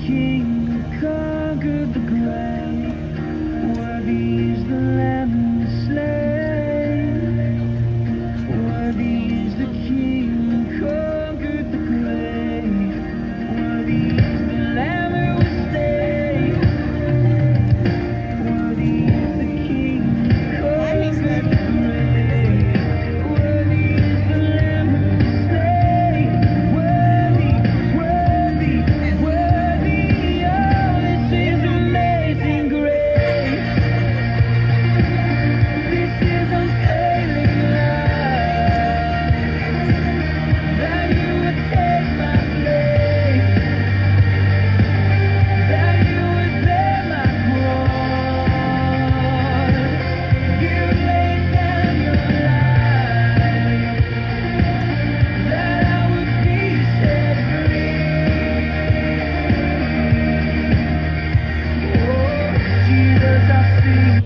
King who conquered the grave. Worthy is the Lamb who was slain. Worthy is the King who conquered the grave. Worthy is the Lamb who was slain. Worthy is the King who conquered the grave. Worthy is the Lamb who was slain. Worthy, worthy, worthy. Oh, this is amazing grace. This is unfailing love. That you would take my place. That you would bear my cross. You laid down your life. That I would be set free. Oh, Jesus, I sing.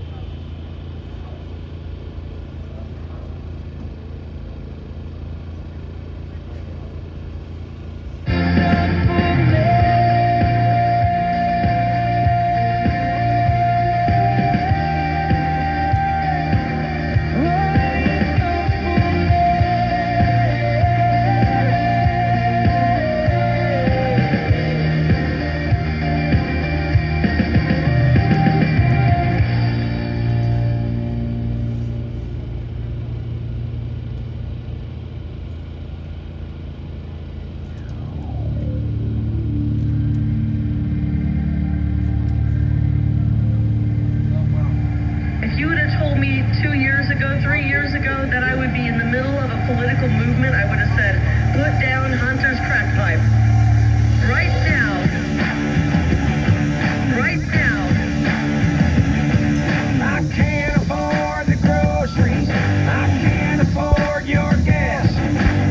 If you would have told me 2 years ago, 3 years ago, that I would be in the middle of a political movement, I would have said, put down Hunter's crack pipe. Right now. Right now. I can't afford the groceries. I can't afford your gas.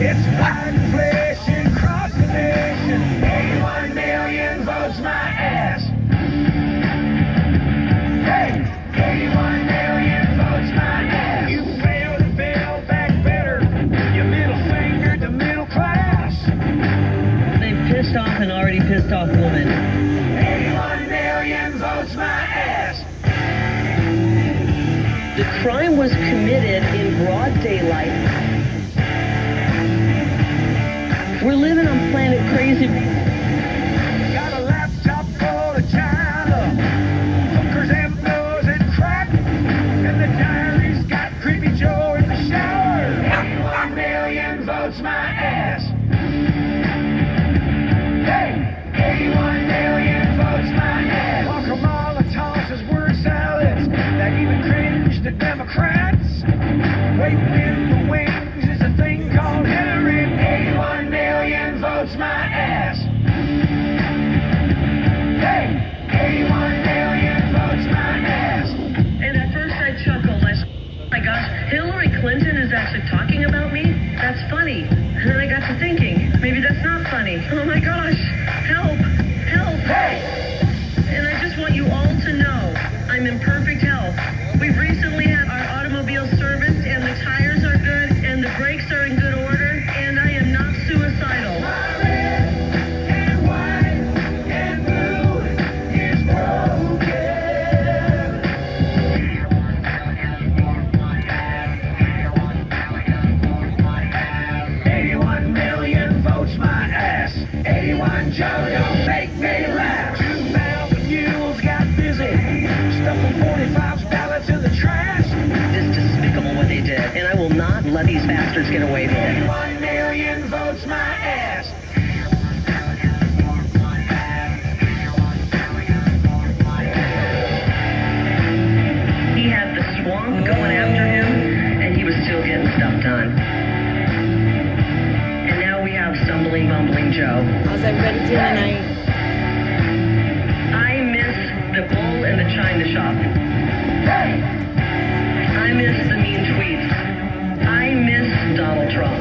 It's white inflation across the nation. 81 million votes my ass. Hey, 81 million votes my ass. You failed to build back better. Your middle finger to middle class. They've pissed off an already pissed off woman. 81 million votes my ass. The crime was committed in broad daylight. We're living on planet crazy. Got a laptop full of China, hookers and booze and crack, and the diary's got Creepy Joe in the shower. 81 million votes my ass. Hey, 81 million votes my ass. Guacamole tosses word salads that even cringe the Democrats. Waiting in the wings is a thing called Hillary. 81 million votes my ass. Hey, 81 million votes my ass. And at first I chuckled. I said, oh my gosh, Hillary Clinton is actually talking about me? That's funny. And then I got to thinking, maybe that's not funny. Oh my gosh, help, help. Hey, And I just want you all to know, I'm in perfect health. We've recently had our automobile serviced and the tires are good and the brakes are in good order and I am not suicidal. my red and white and blue is broken. 81 million votes my ass. 81 Joe, don't make me laugh. 2,000 mules got busy, stuffing 45's ballots in the trash. It's despicable what they did and I will not let these bastards get away with it. 81 million votes my ass. He had the swamp going after him, and he was still getting stuff done. And now we have stumbling, bumbling Joe. How's everybody doing tonight? I miss the bull in the china shop. I miss the mean tweets. I miss Donald Trump.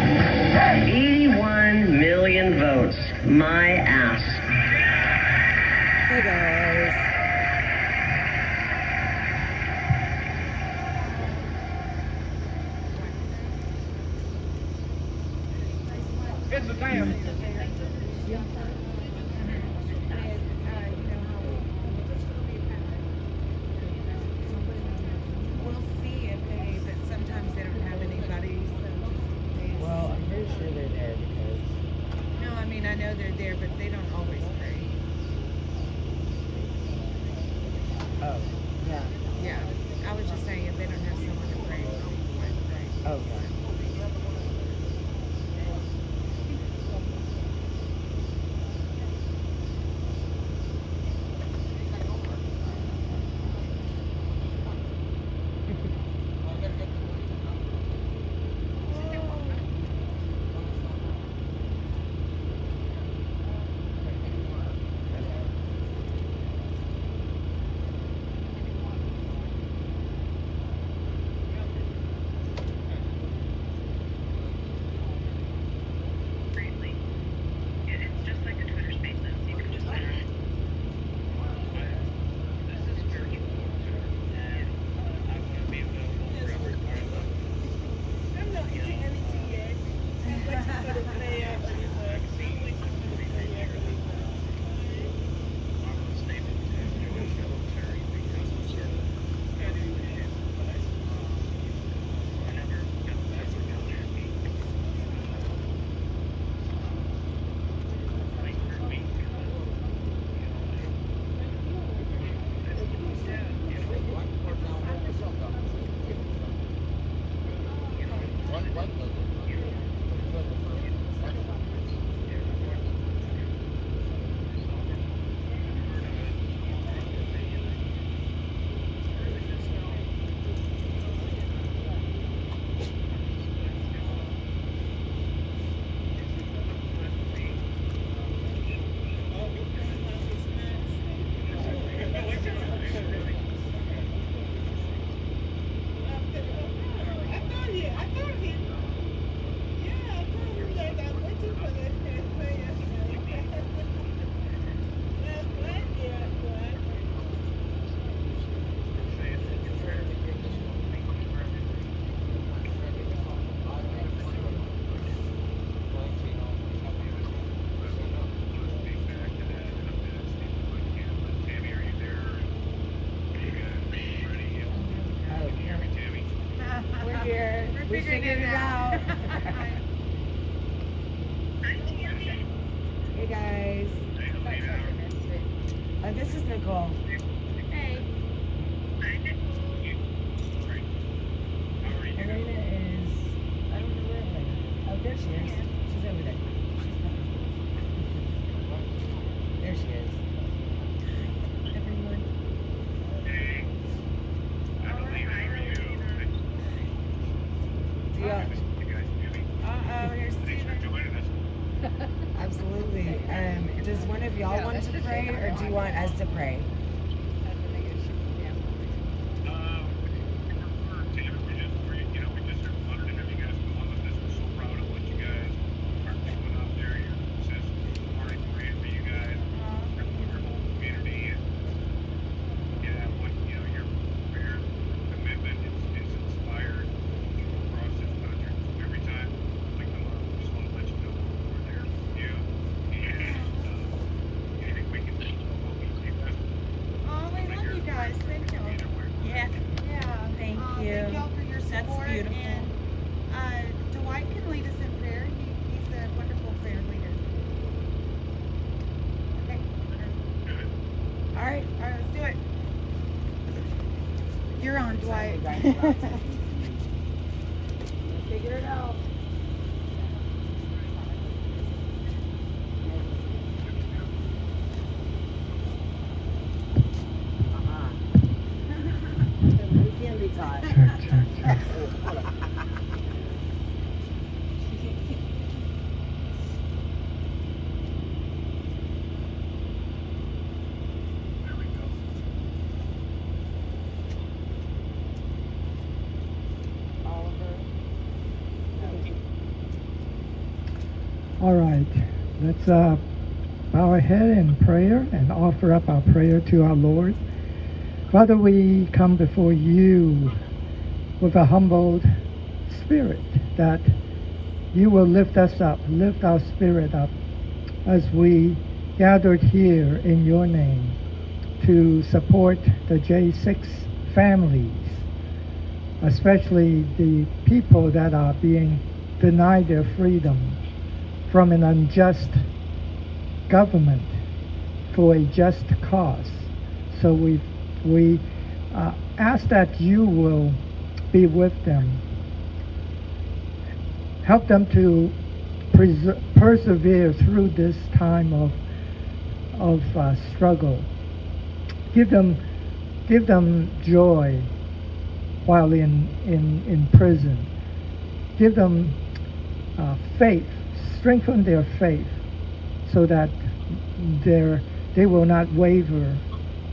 figured it out. Hey guys. This is Nicole. Hey. Elena is, I don't know where Elena. Oh, there she is. She's over there. There she is. Hi, everyone. Here's Steven. Absolutely. Does one of y'all want to pray, or do you want us to pray? You're on, Dwight. Figure it out. We can be taught. Check. All right, let's bow our head in prayer and offer up our prayer to our Lord. Father, we come before you with a humbled spirit, that you will lift us up, lift our spirit up as we gathered here in your name to support the J6 families, especially the people that are being denied their freedom from an unjust government for a just cause. So we ask that you will be with them. Help them to persevere through this time of struggle. Give them joy while in prison. Give them faith. Strengthen their faith so that they will not waver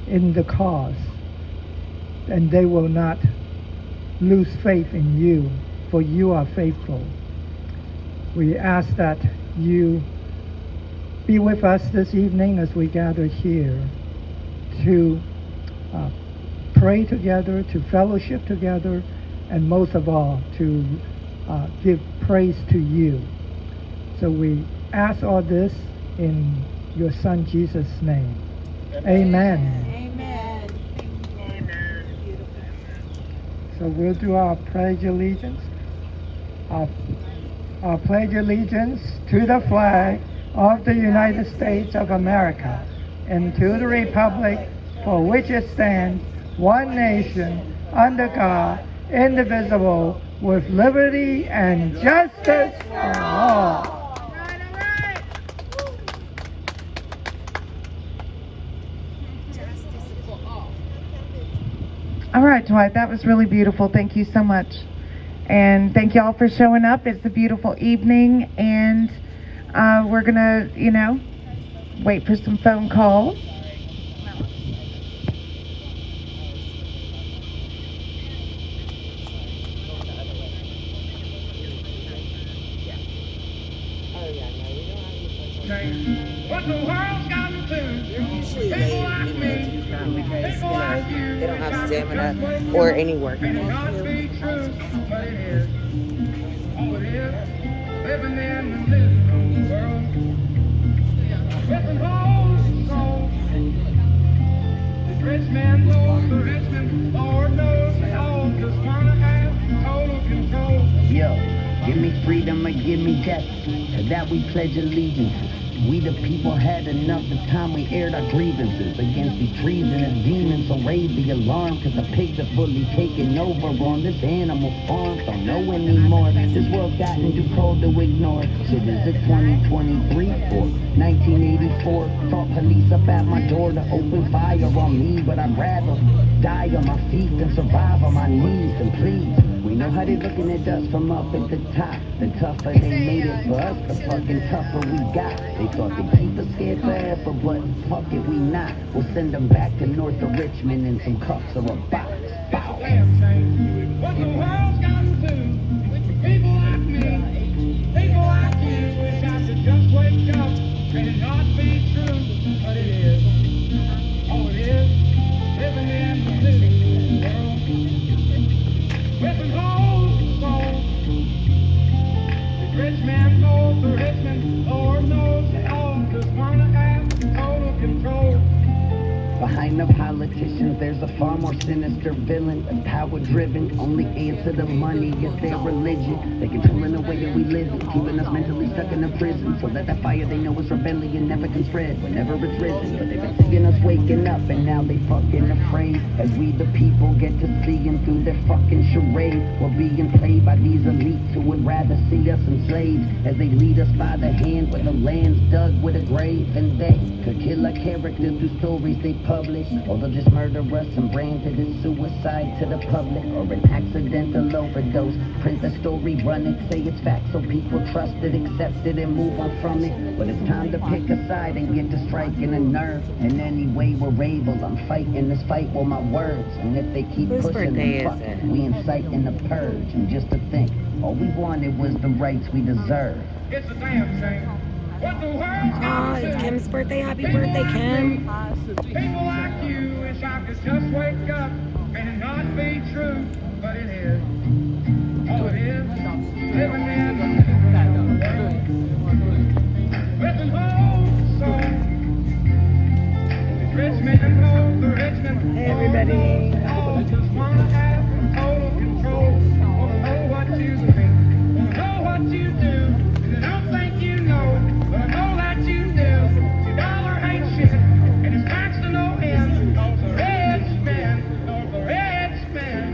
in the cause, and they will not lose faith in you, for you are faithful. We ask that you be with us this evening as we gather here to pray together, to fellowship together, and most of all, to give praise to you. So we ask all this in your Son Jesus' name. Amen. Amen. Amen. So we'll do our pledge allegiance. Our pledge allegiance to the flag of the United States of America and to the republic for which it stands, one nation, under God, indivisible, with liberty and justice for all. All right, Dwight, that was really beautiful. Thank you so much. And thank you all for showing up. It's a beautiful evening, and we're going to, wait for some phone calls. What the world's gotten to. They're usually late in the because they don't have stamina or any work. May not be true, but it is. Oh, it is. Living in the miserable world. Ripping holes in souls. The rich man knows the rich man, Lord knows they all just wanna have total control. Yeah. Give me freedom or give me death. To that we pledge allegiances. We the people had enough. The time we aired our grievances against these treasonous demons. So raise the alarm, cause the pigs are fully taking over on this animal farm. Don't know anymore. This world's gotten too cold to ignore. Shit, is it 2023 or 1984? Thought police up at my door to open fire on me, but I'd rather die on my feet than survive on my knees. And please, we know how they looking at us from up at the top. The tougher they made it for us, the fucking tougher we got. They thought they'd keep us scared forever, but fuck it, we not. We'll send them back to north of Richmond in some cups or a box. Bow. What the world's gotten to people like me, people like you, wish I could just wake up and it not be true, but it is. Oh, it is. Living in the city world, with an old soul. The rich man goes to Richmond, Lord knows they all just wanna have total control. Behind the politicians, there's a far more sinister villain, a power-driven, only answer to money is their religion. They're controlling the way that we live, keeping us mentally stuck in a prison, so that the fire they know is rebellion never can spread whenever it's risen. But they've been seeing us waking up, and now they fucking afraid, as we the people get to seeing through their fucking charade. We're being played by these elites who would rather see us enslaved, as they lead us by the hand where the land's dug with a grave. And they could kill our characters through stories they publish, or they'll just murder us and brand it as suicide to the public, or an accidental overdose. Print the story, run it, say it's fact, so people trust it, accept it, and move on from it. But it's time to pick a side and get to striking a nerve. And any way we're able, I'm fighting this fight with my words. And if they keep Whose pushing birthday them, is fuck it? it, we inciting the purge. And just to think, all we wanted was the rights we deserve. It's a damn shame. What the world's Oh, gotten it's to Kim's birthday. Happy people birthday, like Kim. me, people like you, wish I could just wake up and it not be true, but it is. Oh, it is. Living in the world with an old soul. The rich man goes to Richmond. Hey, everybody. All just wanna have total control. Wanna know what you think, wanna know what you do. And I don't think you know, but I know that you do. Your dollar ain't shit, and it's tax to no end. Cause the rich man, cause the rich man.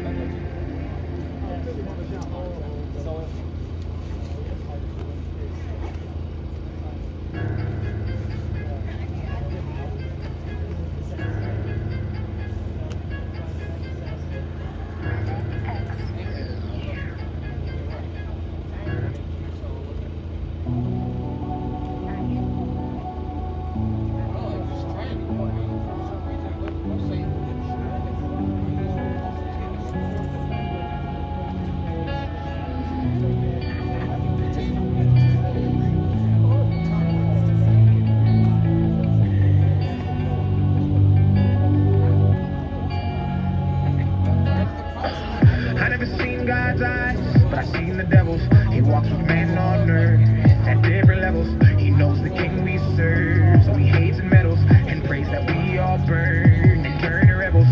I never seen God's eyes, but I seen the devil's. He walks with man on earth at different levels. He knows the king we serve, so he hates and meddles and prays that we all burn and turn to rebels.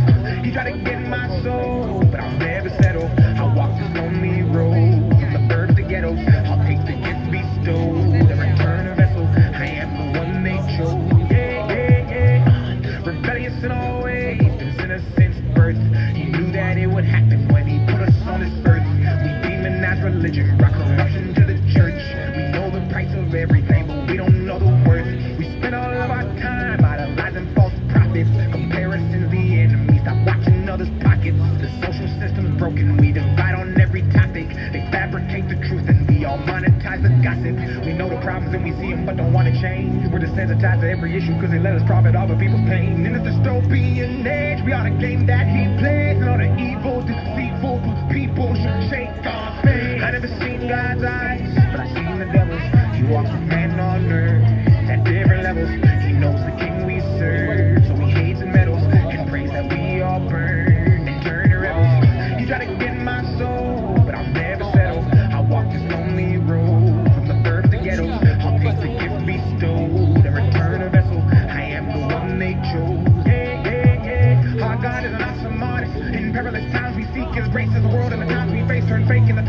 He tried to get my soul, but I'll never settle. I'll walk this lonely road from the burbs to ghettos. I'll take the gift bestowed and return a vessel. I am the one they chose. Yeah, yeah, yeah. Rebellious in all ways, been sinner since birth. He knew that it would happen when he put us on this earth. We demonize religion, brought corruption to the church. We know the price of everything, but we don't know the worth. We spend all of our time idolizing false prophets. Comparison's the enemy, stop watching others' pockets. The social system's broken, we divide on every topic. They fabricate the truth and we all monetize the gossip. We know the problems and we see them but don't want to change. We're desensitized to every issue cause they let us profit off of people's pain. In this dystopian age, we ought to game that he plays. And all the evil, deceitful people should shake our faith. I never seen God's eyes, but I seen the devil's. He walks with man on earth at different levels. He knows the king we serve, so he hates and meddles and prays that we all burn and turn to rebels. He tried to get my soul, but I'll never settle. I'll walk this lonely road from the burbs to ghettos. I'll take the gift bestowed and return a vessel. I am the one they chose. Yeah, yeah, yeah. Our God is an awesome artist. In perilous times we seek his grace as the world and the times we face turn fake in the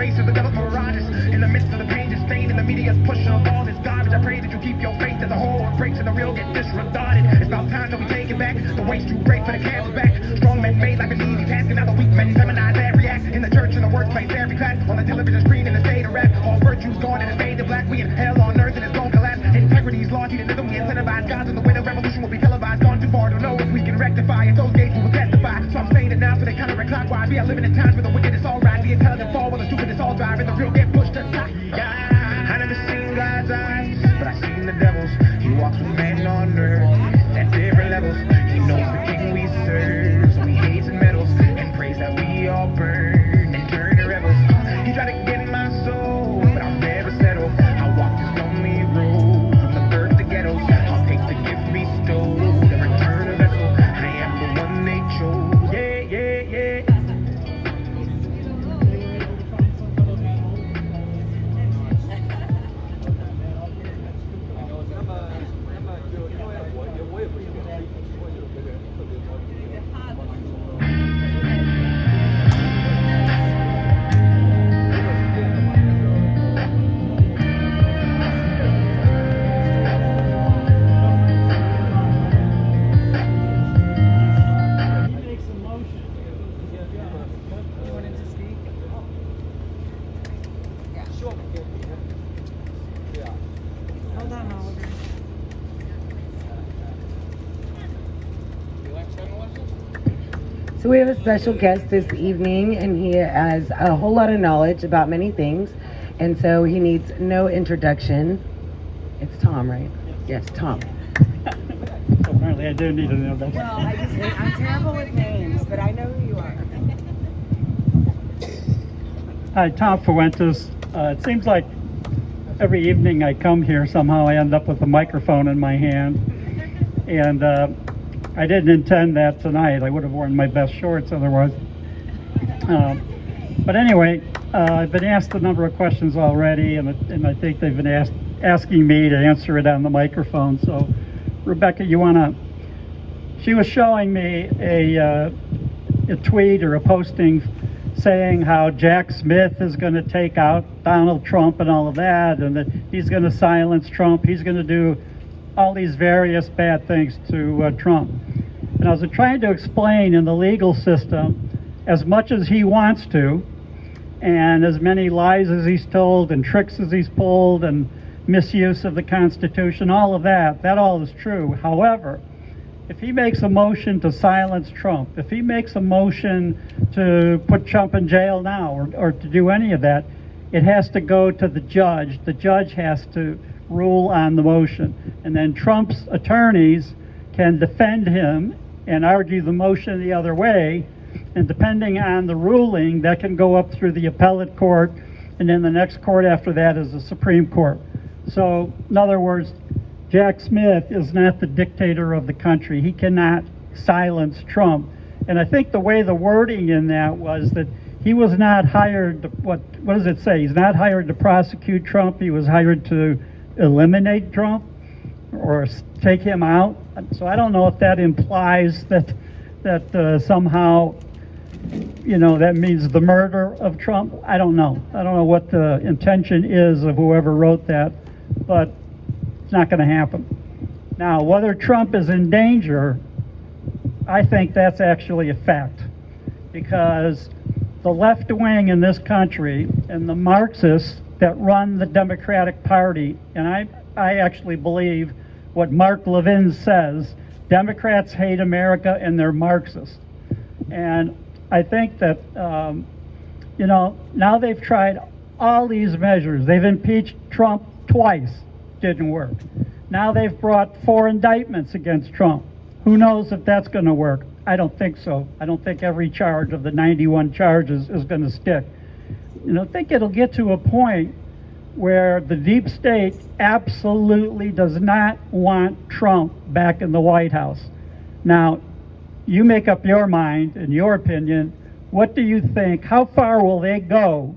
waist too great for the cancer back. Strong men made like an easy task, and now the weak men feminize every act. In the church, in the workplace, every class, on the television screen, in the state of rap. All virtues gone and it's made to black. We in hell on earth and it's gonna collapse. Integrity's lost, hedonism we incentivize. Gods in the way the revolution will be televised. Gone too far to know if we can rectify it. Those gates we will testify. So I'm saying it now so they counter-clockwise. We are living in times where the wicked is all right. The intelligent fall while the stupid is all drive. And the real get pushed aside. Yeah. I never seen God's eyes, but I seen the devil's. He walks with men on earth at different levels. He knows the king we serve, so he hates and meddles and prays that we all burn and turn to rebels. He tried to get in my soul, but I'll never settle. I'll walk this lonely road from the birth to ghettos. I'll take the gift bestowed and return a vessel. I am the one they chose. Yeah, yeah, yeah. So we have a special guest this evening, and he has a whole lot of knowledge about many things, and so he needs no introduction. It's Tom, right? Yes, Tom. Apparently I do need an introduction. Well, I'm terrible with names, but I know who you are. Hi, Tom Fuentes. It seems like every evening I come here, somehow I end up with a microphone in my hand, and I didn't intend that tonight. I would have worn my best shorts otherwise. But anyway, I've been asked a number of questions already, and I think they've been asking me to answer it on the microphone. So, Rebecca, she was showing me a tweet or a posting saying how Jack Smith is going to take out Donald Trump and all of that, and that he's going to silence Trump. He's going to do all these various bad things to Trump. And I was trying to explain in the legal system, as much as he wants to, and as many lies as he's told and tricks as he's pulled and misuse of the Constitution, all of that all is true. However, if he makes a motion to silence Trump, if he makes a motion to put Trump in jail now or to do any of that, it has to go to the judge. The judge has to rule on the motion. And then Trump's attorneys can defend him and argue the motion the other way. And depending on the ruling, that can go up through the appellate court. And then the next court after that is the Supreme Court. So, in other words, Jack Smith is not the dictator of the country. He cannot silence Trump. And I think the way the wording in that was that he was not hired to, what does it say? He's not hired to prosecute Trump. He was hired to eliminate Trump or take him out. So I don't know if that implies that somehow, that means the murder of Trump. I don't know. I don't know what the intention is of whoever wrote that, but it's not going to happen. Now, whether Trump is in danger, I think that's actually a fact, because the left wing in this country and the Marxists that run the Democratic Party, and I actually believe what Mark Levin says, Democrats hate America and they're Marxists. And I think that, now they've tried all these measures. They've impeached Trump twice, didn't work. Now they've brought 4 indictments against Trump. Who knows if that's going to work? I don't think so. I don't think every charge of the 91 charges is going to stick. I think it'll get to a point where the deep state absolutely does not want Trump back in the White House. Now, you make up your mind, in your opinion, what do you think? How far will they go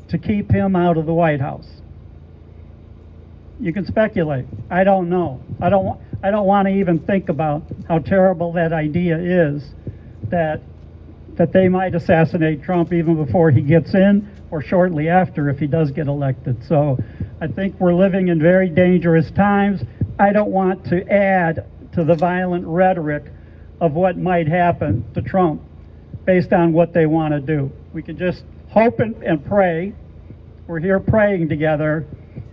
to keep him out of the White House? You can speculate. I don't know. I don't want to even think about how terrible that idea is, that they might assassinate Trump even before he gets in or shortly after if he does get elected. So I think we're living in very dangerous times. I don't want to add to the violent rhetoric of what might happen to Trump based on what they want to do. We can just hope and pray. We're here praying together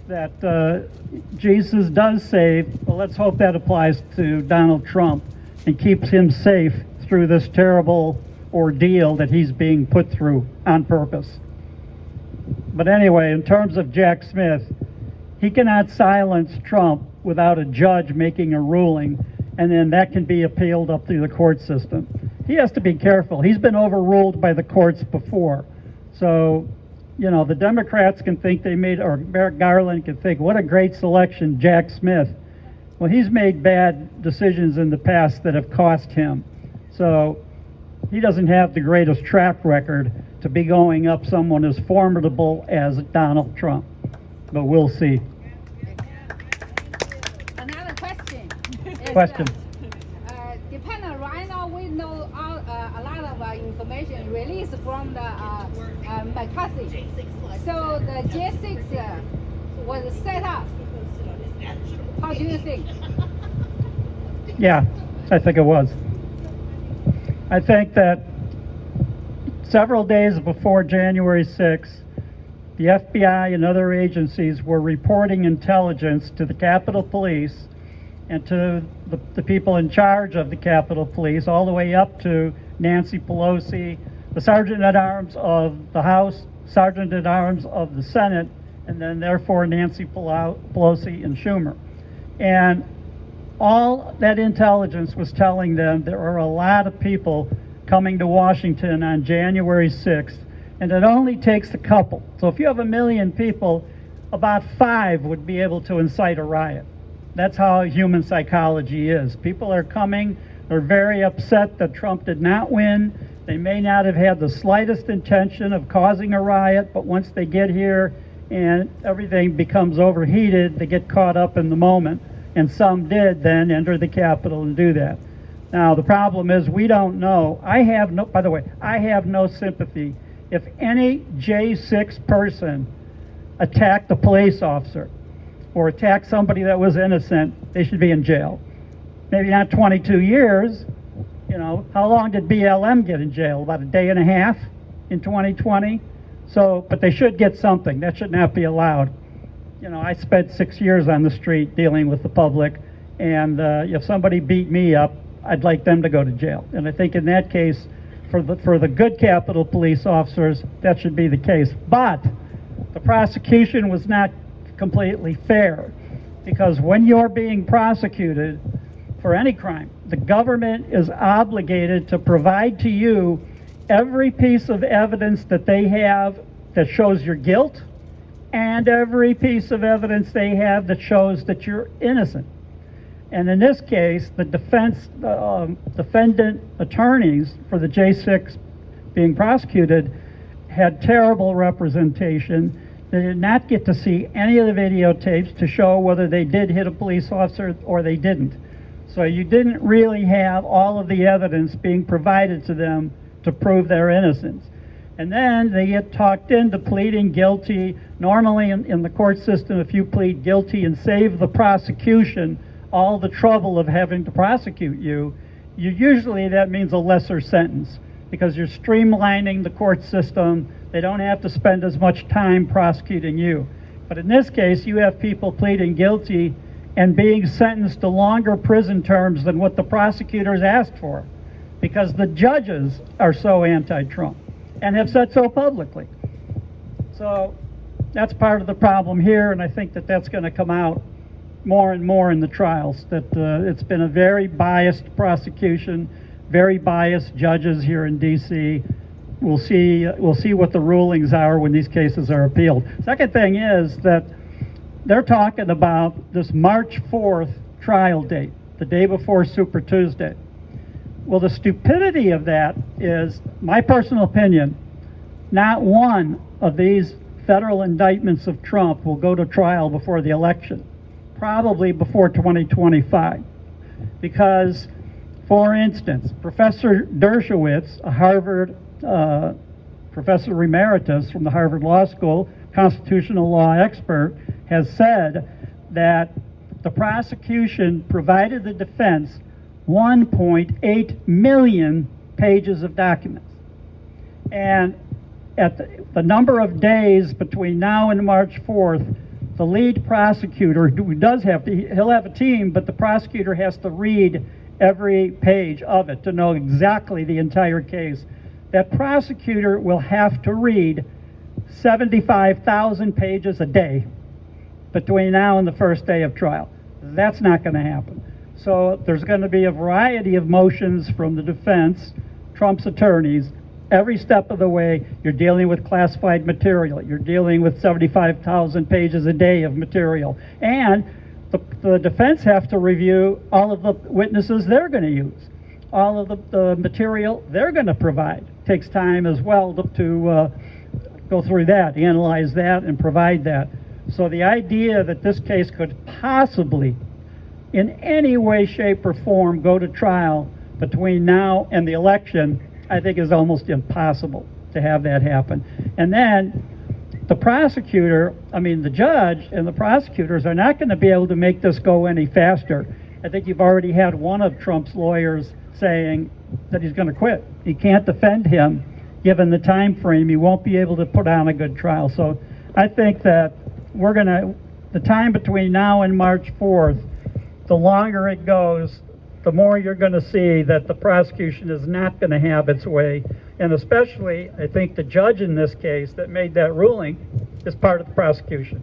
that Jesus does save. Well, let's hope that applies to Donald Trump and keeps him safe through this terrible ordeal that he's being put through on purpose. But anyway, in terms of Jack Smith, he cannot silence Trump without a judge making a ruling, and then that can be appealed up through the court system. He has to be careful. He's been overruled by the courts before. So, you know, the Democrats can think they made, or Merrick Garland can think, what a great selection, Jack Smith. Well, he's made bad decisions in the past that have cost him. So he doesn't have the greatest track record to be going up someone as formidable as Donald Trump. But we'll see. Another question. is, Question. Depending right now, we know a lot of information released from the McCarthy. So the J6 was set up. How do you think? Yeah, I think it was. I think that several days before January 6th, the FBI and other agencies were reporting intelligence to the Capitol Police and to the people in charge of the Capitol Police, all the way up to Nancy Pelosi, the Sergeant-at-Arms of the House, Sergeant-at-Arms of the Senate, and then therefore Nancy Pelosi and Schumer. And all that intelligence was telling them there are a lot of people coming to Washington on January 6th, and it only takes a couple. So if you have 1 million people, about 5 would be able to incite a riot. That's how human psychology is. People are coming, they're very upset that Trump did not win. They may not have had the slightest intention of causing a riot, but once they get here and everything becomes overheated, they get caught up in the moment. And some did then enter the Capitol and do that. Now, the problem is we don't know. By the way, I have no sympathy. If any J6 person attacked a police officer or attacked somebody that was innocent, they should be in jail. Maybe not 22 years. You know, how long did BLM get in jail? About a day and a half in 2020? So, but they should get something. That should not be allowed. You know, I spent 6 years on the street dealing with the public, and if somebody beat me up, I'd like them to go to jail. And I think in that case, for the good Capitol Police officers, that should be the case. But the prosecution was not completely fair, because when you're being prosecuted for any crime, the government is obligated to provide to you every piece of evidence that they have that shows your guilt, and every piece of evidence they have that shows that you're innocent. And in this case, the defendant attorneys for the J6 being prosecuted had terrible representation. They did not get to see any of the videotapes to show whether they did hit a police officer or they didn't. So you didn't really have all of the evidence being provided to them to prove their innocence. And then they get talked into pleading guilty. Normally in the court system, if you plead guilty and save the prosecution all the trouble of having to prosecute you, usually that means a lesser sentence, because you're streamlining the court system. They don't have to spend as much time prosecuting you. But in this case, you have people pleading guilty and being sentenced to longer prison terms than what the prosecutors asked for, because the judges are so anti-Trump and have said so publicly. So that's part of the problem here, and I think that that's going to come out more and more in the trials, that it's been a very biased prosecution, very biased judges here in D.C. We'll see what the rulings are when these cases are appealed. Second thing is that they're talking about this March 4th trial date, the day before Super Tuesday. Well, the stupidity of that is, my personal opinion, not one of these federal indictments of Trump will go to trial before the election, probably before 2025. Because, for instance, Professor Dershowitz, a Harvard professor emeritus from the Harvard Law School, constitutional law expert, has said that the prosecution provided the defense 1.8 million pages of documents. And at the number of days between now and March 4th, the lead prosecutor, who does have to, he'll have a team, but the prosecutor has to read every page of it to know exactly the entire case. That prosecutor will have to read 75,000 pages a day between now and the first day of trial. That's not going to happen. So there's going to be a variety of motions from the defense, Trump's attorneys. Every step of the way, you're dealing with classified material. You're dealing with 75,000 pages a day of material. And the defense have to review all of the witnesses they're going to use, all of the material they're going to provide. Takes time as well to go through that, analyze that, and provide that. So the idea that this case could possibly, in any way, shape, or form, go to trial between now and the election, I think is almost impossible to have that happen. And then the prosecutor, the judge and the prosecutors are not going to be able to make this go any faster. I think you've already had one of Trump's lawyers saying that he's going to quit. He can't defend him given the time frame. He won't be able to put on a good trial. So I think that the time between now and March 4th, the longer it goes, the more you're going to see that the prosecution is not going to have its way. And especially, I think the judge in this case that made that ruling is part of the prosecution.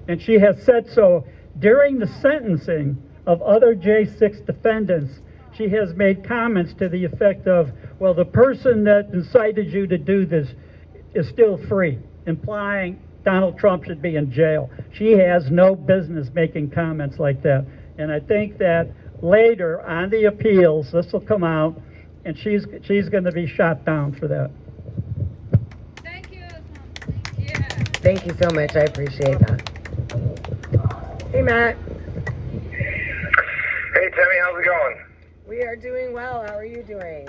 And she has said so during the sentencing of other J6 defendants. She has made comments to the effect of, well, the person that incited you to do this is still free, implying Donald Trump should be in jail. She has no business making comments like that. And I think that later on the appeals, this will come out, and she's going to be shot down for that. Thank you, Tom. Yeah. Thank you so much. I appreciate that. Hey, Matt. Hey, Timmy, how's it going? We are doing well. How are you doing?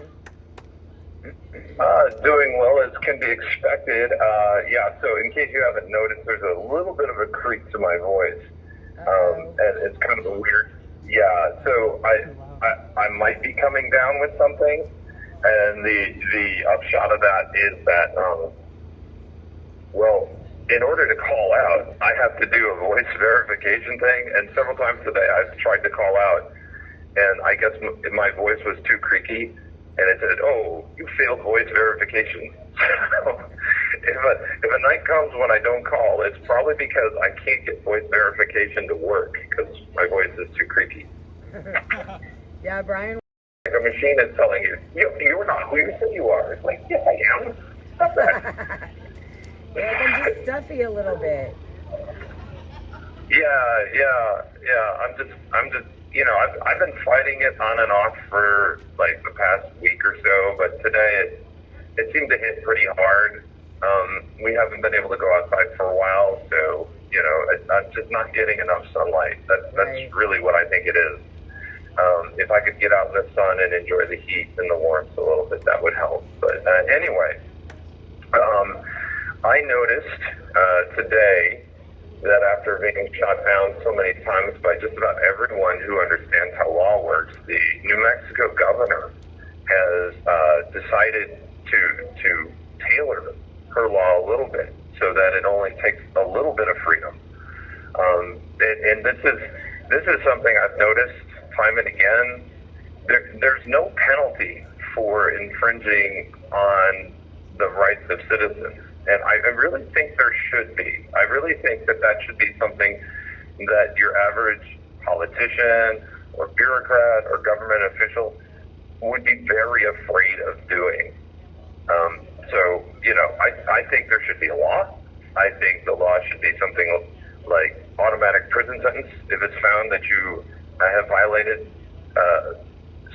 Doing well as can be expected. So in case you haven't noticed, there's a little bit of a creak to my voice. And it's kind of a weird. Yeah, so I might be coming down with something, and the upshot of that is that, in order to call out, I have to do a voice verification thing, and several times today I've tried to call out, and I guess my voice was too creaky, and it said, "Oh, you failed voice verification." So if a night comes when I don't call, it's probably because I can't get voice verification to work because my voice is too creaky. Yeah, Brian. Like a machine is telling you, you're not who you say you are. It's like, yes, I am. Stop that. Yeah, then just stuffy a little bit. Yeah. I'm just. I've been fighting it on and off for like the past week or so, but today it seemed to hit pretty hard. We haven't been able to go outside for a while, so I'm just not getting enough sunlight. That's Right. really what I think it is. If I could get out in the sun and enjoy the heat and the warmth a little bit, that would help. But anyway, I noticed today that after being shot down so many times by just about everyone who understands how law works, the New Mexico governor has decided to tailor her law a little bit so that it only takes a little bit of freedom. And this is something I've noticed time and again. There's no penalty for infringing on the rights of citizens. And I really think there should be. I really think that should be something that your average politician or bureaucrat or government official would be very afraid of doing. I think there should be a law. I think the law should be something like automatic prison sentence if it's found that you have violated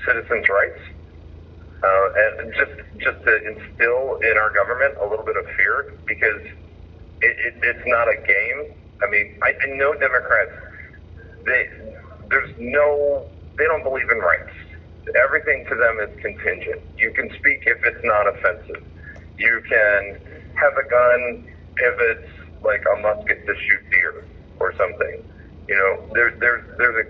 citizens' rights. And just to instill in our government a little bit of fear, because it's not a game. I mean, I know Democrats, they don't believe in rights. Everything to them is contingent. You can speak if it's not offensive. You can have a gun if it's like a musket to shoot deer or something. There's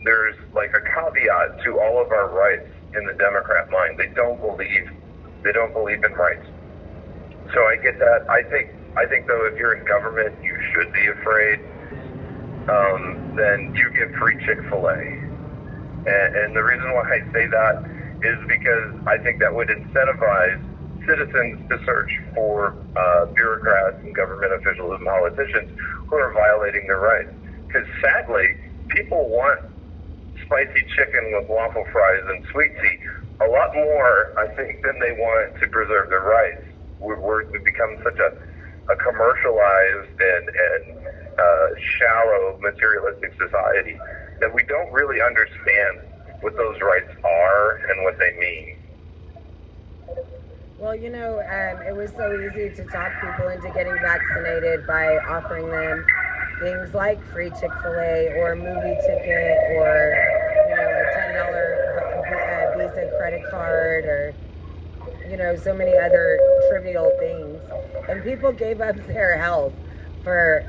there's like a caveat to all of our rights in the Democrat mind. They don't believe in rights. So I get that. I think though, if you're in government, you should be afraid. Then you get free Chick-fil-A. And the reason why I say that is because I think that would incentivize citizens to search for bureaucrats and government officials and politicians who are violating their rights. Because sadly, people want spicy chicken with waffle fries and sweet tea a lot more, I think, than they want to preserve their rights. We've become such a commercialized and shallow materialistic society that we don't really understand what those rights are and what they mean. Well, it was so easy to talk people into getting vaccinated by offering them things like free Chick-fil-A or a movie ticket or, a $10 Visa credit card or, so many other trivial things. And people gave up their health for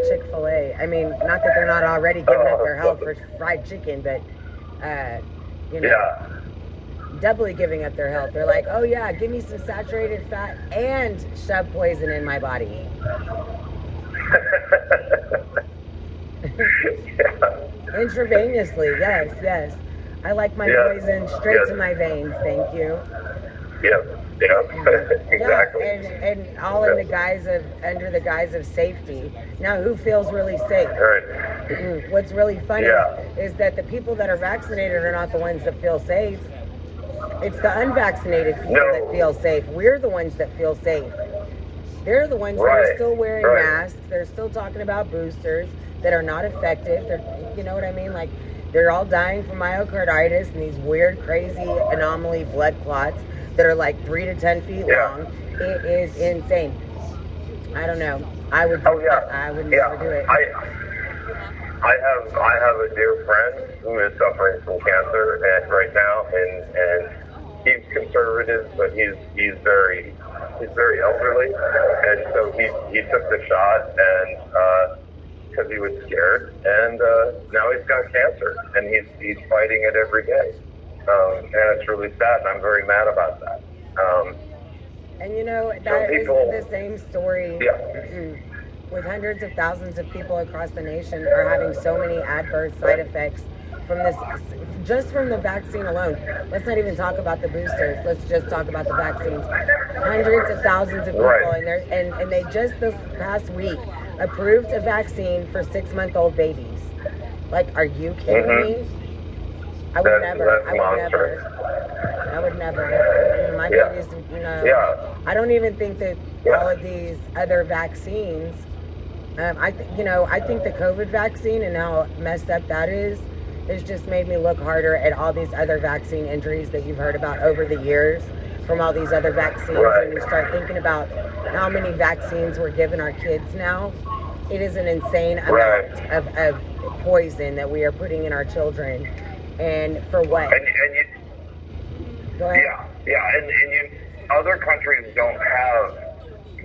Chick-fil-A. I mean, not that they're not already giving up their health for fried chicken, but, doubly giving up their health. They're like, oh yeah, give me some saturated fat and shove poison in my body. Intravenously, yes. I like my poison straight to my veins, thank you. Yeah, exactly. Yeah, and all in the guise of, under the guise of safety. Now, who feels really safe? Right. What's really funny is that the people that are vaccinated are not the ones that feel safe. It's the unvaccinated people that feel safe. We're the ones that feel safe. They're the ones that are still wearing masks. They're still talking about boosters that are not effective. They're, you know what I mean? Like, they're all dying from myocarditis and these weird, crazy anomaly blood clots that are like 3 to 10 feet long. It is insane. I don't know. I would never do it. I have a dear friend who is suffering from cancer right now, and he's conservative, but he's very elderly, and so he took the shot and because he was scared, and now he's got cancer, and he's fighting it every day, and it's really sad, and I'm very mad about that. And that is the same story. With hundreds of thousands of people across the nation are having so many adverse side effects from this, just from the vaccine alone. Let's not even talk about the boosters. Let's just talk about the vaccines. Hundreds of thousands of people, and they just this past week approved a vaccine for 6-month-old babies. Like, are you kidding me? I would never. My babies, I don't even think that all of these other vaccines. I think the COVID vaccine and how messed up that is just made me look harder at all these other vaccine injuries that you've heard about over the years from all these other vaccines. And you start thinking about how many vaccines we're giving our kids now. It is an insane amount of poison that we are putting in our children. And for what? Go ahead. And other countries don't have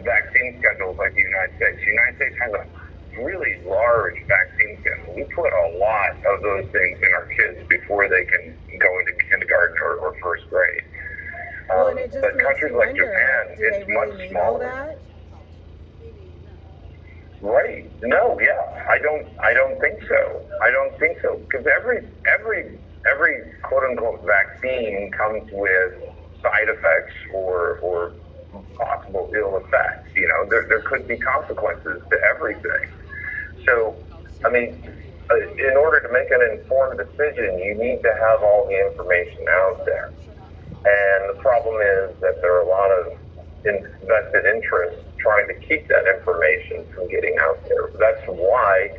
vaccine schedules like the United States. The United States has a really large vaccine schedule. We put a lot of those things in our kids before they can go into kindergarten or first grade. And it just but makes countries you like wonder, Japan, do they it's really much need smaller. all that? Right. No, I don't think so. Because every quote unquote vaccine comes with side effects or possible ill effects. There could be consequences to everything. So, I mean, in order to make an informed decision, you need to have all the information out there. And the problem is that there are a lot of invested interests trying to keep that information from getting out there. That's why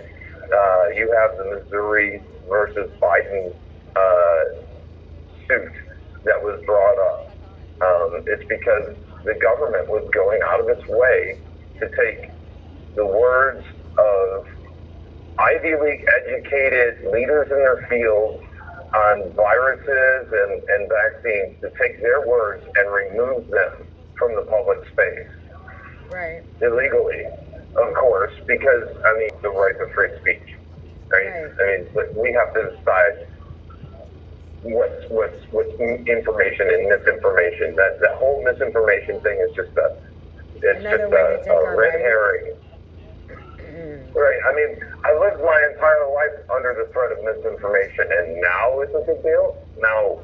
you have the Missouri versus Biden suit that was brought up. It's because the government was going out of its way to take the words of Ivy League educated leaders in their field on viruses and vaccines, to take their words and remove them from the public space. Right. Illegally, of course, because, the right to free speech. right? I mean, but we have to decide what's information and misinformation. That whole misinformation thing is just a red herring. Right. I mean, I lived my entire life under the threat of misinformation, and now it's a big deal. No,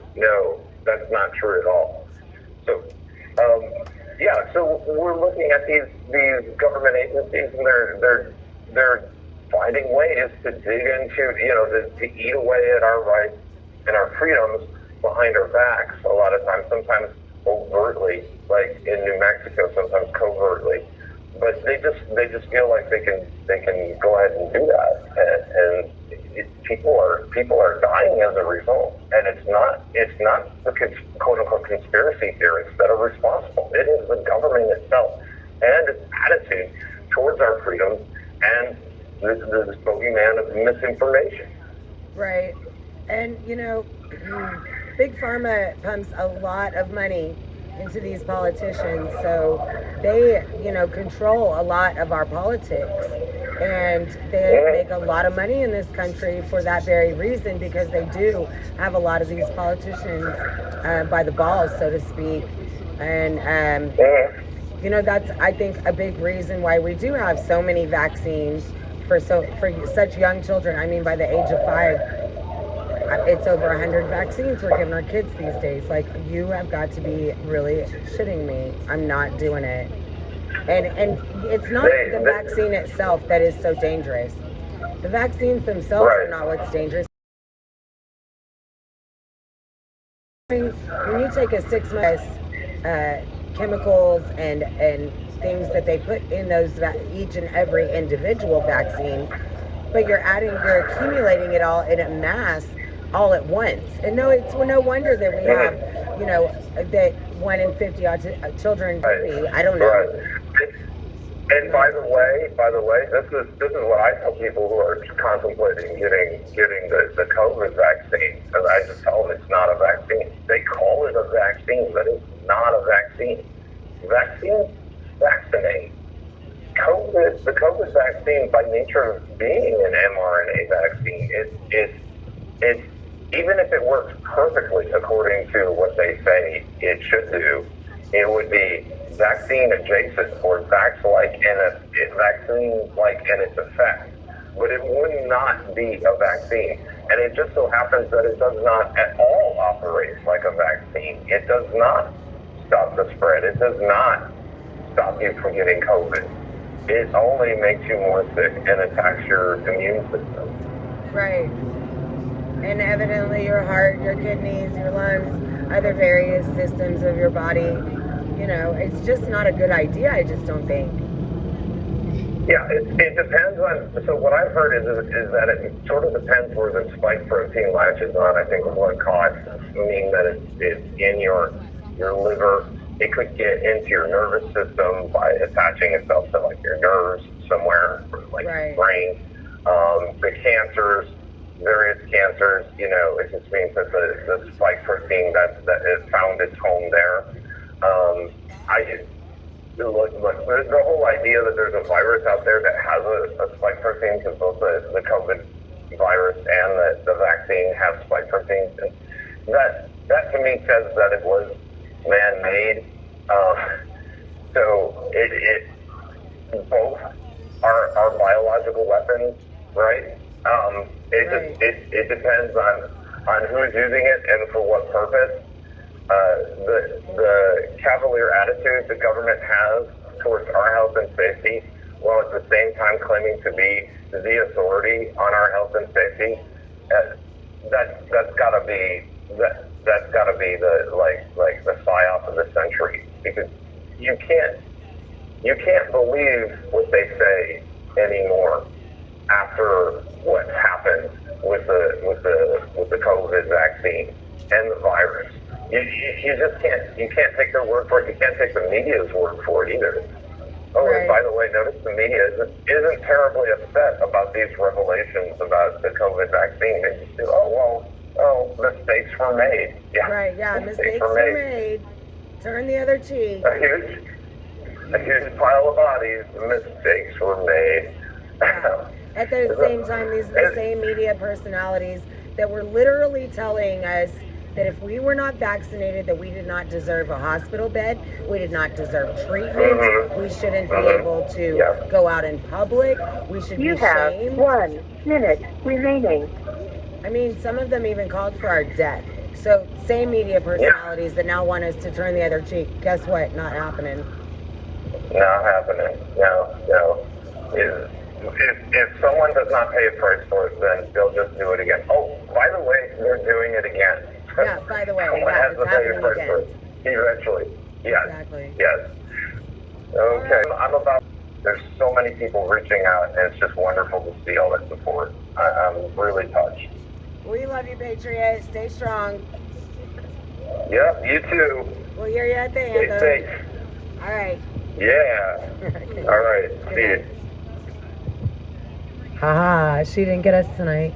that's not true at all. So, so we're looking at these government agencies, and they're finding ways to dig into, to eat away at our rights and our freedoms behind our backs. A lot of times, sometimes overtly, like in New Mexico, sometimes covertly. But they just feel like they can go ahead and do that, and people are dying as a result. And it's not the quote unquote conspiracy theorists that are responsible. It is the government itself and its attitude towards our freedoms and the bogeyman of misinformation. Right. And Big Pharma pumps a lot of money into these politicians, so they control a lot of our politics, and they make a lot of money in this country for that very reason, because they do have a lot of these politicians by the balls, so to speak. And that's, I think, a big reason why we do have so many vaccines for such young children. I mean, by the age of 5, it's over 100 vaccines we're giving our kids these days. Like, you have got to be really shitting me. I'm not doing it. And it's not the vaccine itself that is so dangerous. The vaccines themselves are not what's dangerous. When you take a 6-month chemicals and things that they put in those each and every individual vaccine, but you're accumulating it all in a mass all at once. And it's no wonder that we have, that 1 in 50 children could be. I don't know. Right. And by the way, this is what I tell people who are contemplating getting the COVID vaccine. And I just tell them it's not a vaccine. They call it a vaccine, but it's not a vaccine. Vaccines vaccinate. The COVID vaccine, by nature of being an mRNA vaccine, it's even if it works perfectly according to what they say it should do, it would be vaccine adjacent or vaccine-like in its effect. But it would not be a vaccine. And it just so happens that it does not at all operate like a vaccine. It does not stop the spread. It does not stop you from getting COVID. It only makes you more sick and attacks your immune system. Right. And evidently your heart, your kidneys, your lungs, other various systems of your body, it's just not a good idea, I just don't think. Yeah, it depends on, so what I've heard is that it sort of depends where the spike protein latches on. I think what caused, meaning that it's in your liver. It could get into your nervous system by attaching itself to like your nerves somewhere, like your brain. The cancers, various cancers, it just means that the spike protein that it found its home there. The whole idea that there's a virus out there that has a spike protein, because both the COVID virus and the vaccine have spike proteins, and that to me says that it was man-made. So it both are biological weapons, right? It depends on who's using it and for what purpose. The cavalier attitude the government has towards our health and safety, while at the same time claiming to be the authority on our health and safety, that's got to be the psyop of the century, because you can't believe what they say anymore after what's happened with the COVID vaccine and the virus. You just can't take their word for it. You can't take the media's word for it either. Oh, and by the way, notice the media isn't terribly upset about these revelations about the COVID vaccine. They just do, mistakes were made. Yeah, right, yeah, mistakes were made. Turn the other cheek. A huge pile of bodies, mistakes were made. Yeah. At the same time, these are the same media personalities that were literally telling us that if we were not vaccinated, that we did not deserve a hospital bed, we did not deserve treatment, we shouldn't be able to go out in public, we should be shamed. 1 minute remaining. I mean, some of them even called for our death. So, same media personalities that now want us to turn the other cheek. Guess what? Not happening. Not happening. No. If someone does not pay a price for it, then they'll just do it again. Oh, by the way, they're doing it again. Yeah, by the way, Someone yeah, has it's to pay a happening price again. for it. Eventually. Yes. Exactly. Yes. Okay. I'm about. There's so many people reaching out, and it's just wonderful to see all that support. I'm really touched. We love you, Patriot. Stay strong. Yep, you too. We'll hear you at the Stay anthem. safe. All right. Yeah. All right. See you. Haha, she didn't get us tonight.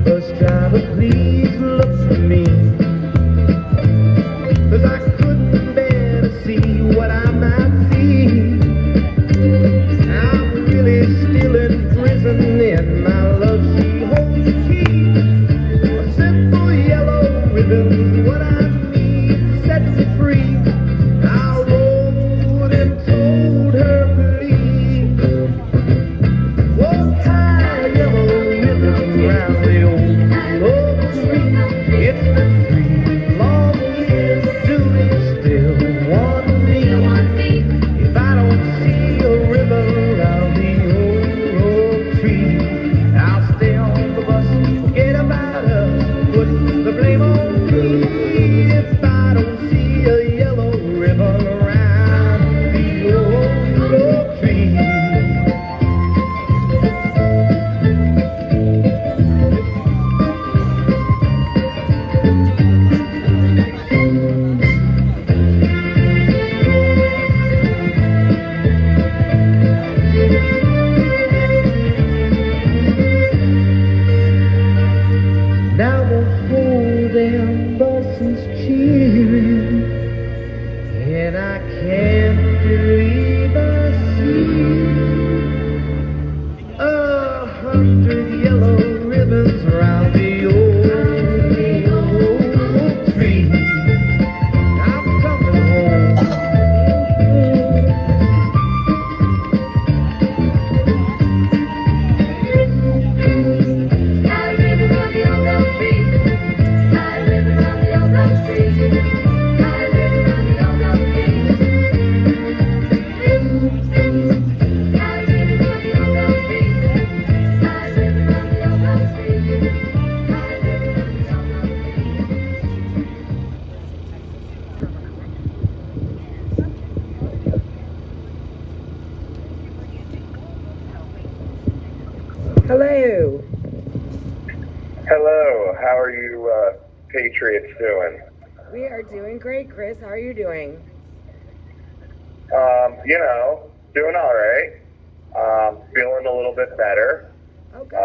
Bus driver, please look for me, 'cause I couldn't bear to see what I might see. I'm really still in prison in my love, she holds the key. A simple yellow ribbon, what I need to set me free. I wrote and told her please. Walk high, yellow ribbon round the old oak tree. It's been 3 long years, do you still want me? If I don't see a ribbon round the old oak tree, I'll stay on the bus, forget about us, put the blame on me. If I don't see a yellow ribbon around the old oak tree. Now the whole damn bus is cheering, and I can't believe I see 100 yellow ribbons around the old tree. I'm coming home. Hello. Hello. How are you, Patriots, doing? We are doing great, Chris. How are you doing? Doing all right. Feeling a little bit better. Okay.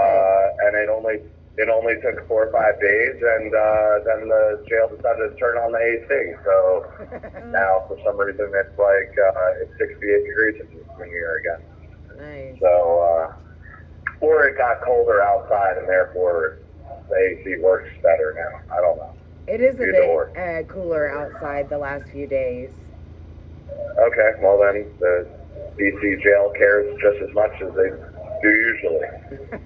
And it only took 4 or 5 days, and then the jail decided to turn on the AC. So now, for some reason, it's like it's 68 degrees in here again. Nice. So, or it got colder outside, and therefore the AC works better now. I don't know. It is a Either bit cooler outside the last few days. Okay, well then the DC jail cares just as much as they do usually,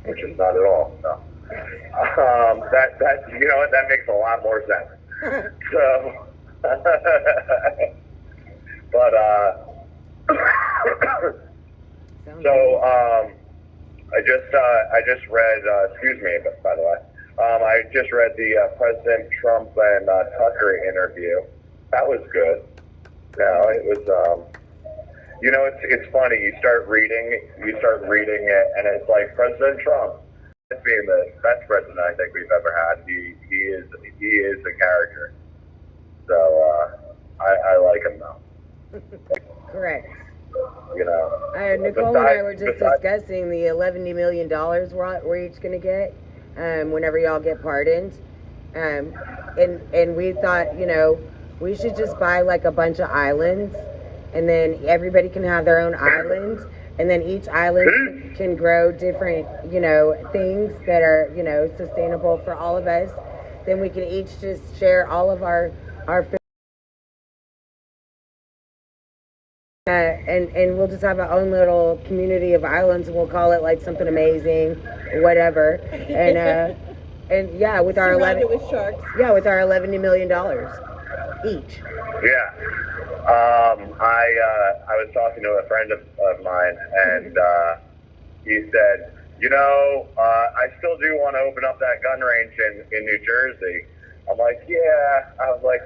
which is not at all. No. That you know what, that makes a lot more sense. So, but I just read. Excuse me, by the way. I just read the President Trump and Tucker interview. That was good. No, it was. It's funny. You start reading it, and it's like President Trump being the best president I think we've ever had. He is a character. So I like him though. Correct. You know. Nicole and I were just discussing the $11 million we're each going to get whenever y'all get pardoned. And we thought, you know, we should just buy like a bunch of islands, and then everybody can have their own island, and then each island can grow different, you know, things that are, you know, sustainable for all of us. Then we can each just share all of our food. And we'll just have our own little community of islands, and we'll call it like something amazing, whatever. And yeah, with our with sharks. Yeah, with our $11 million each. Yeah. I was talking to a friend of mine, and he said, you know, I still do want to open up that gun range in New Jersey. I'm like, yeah. I was like,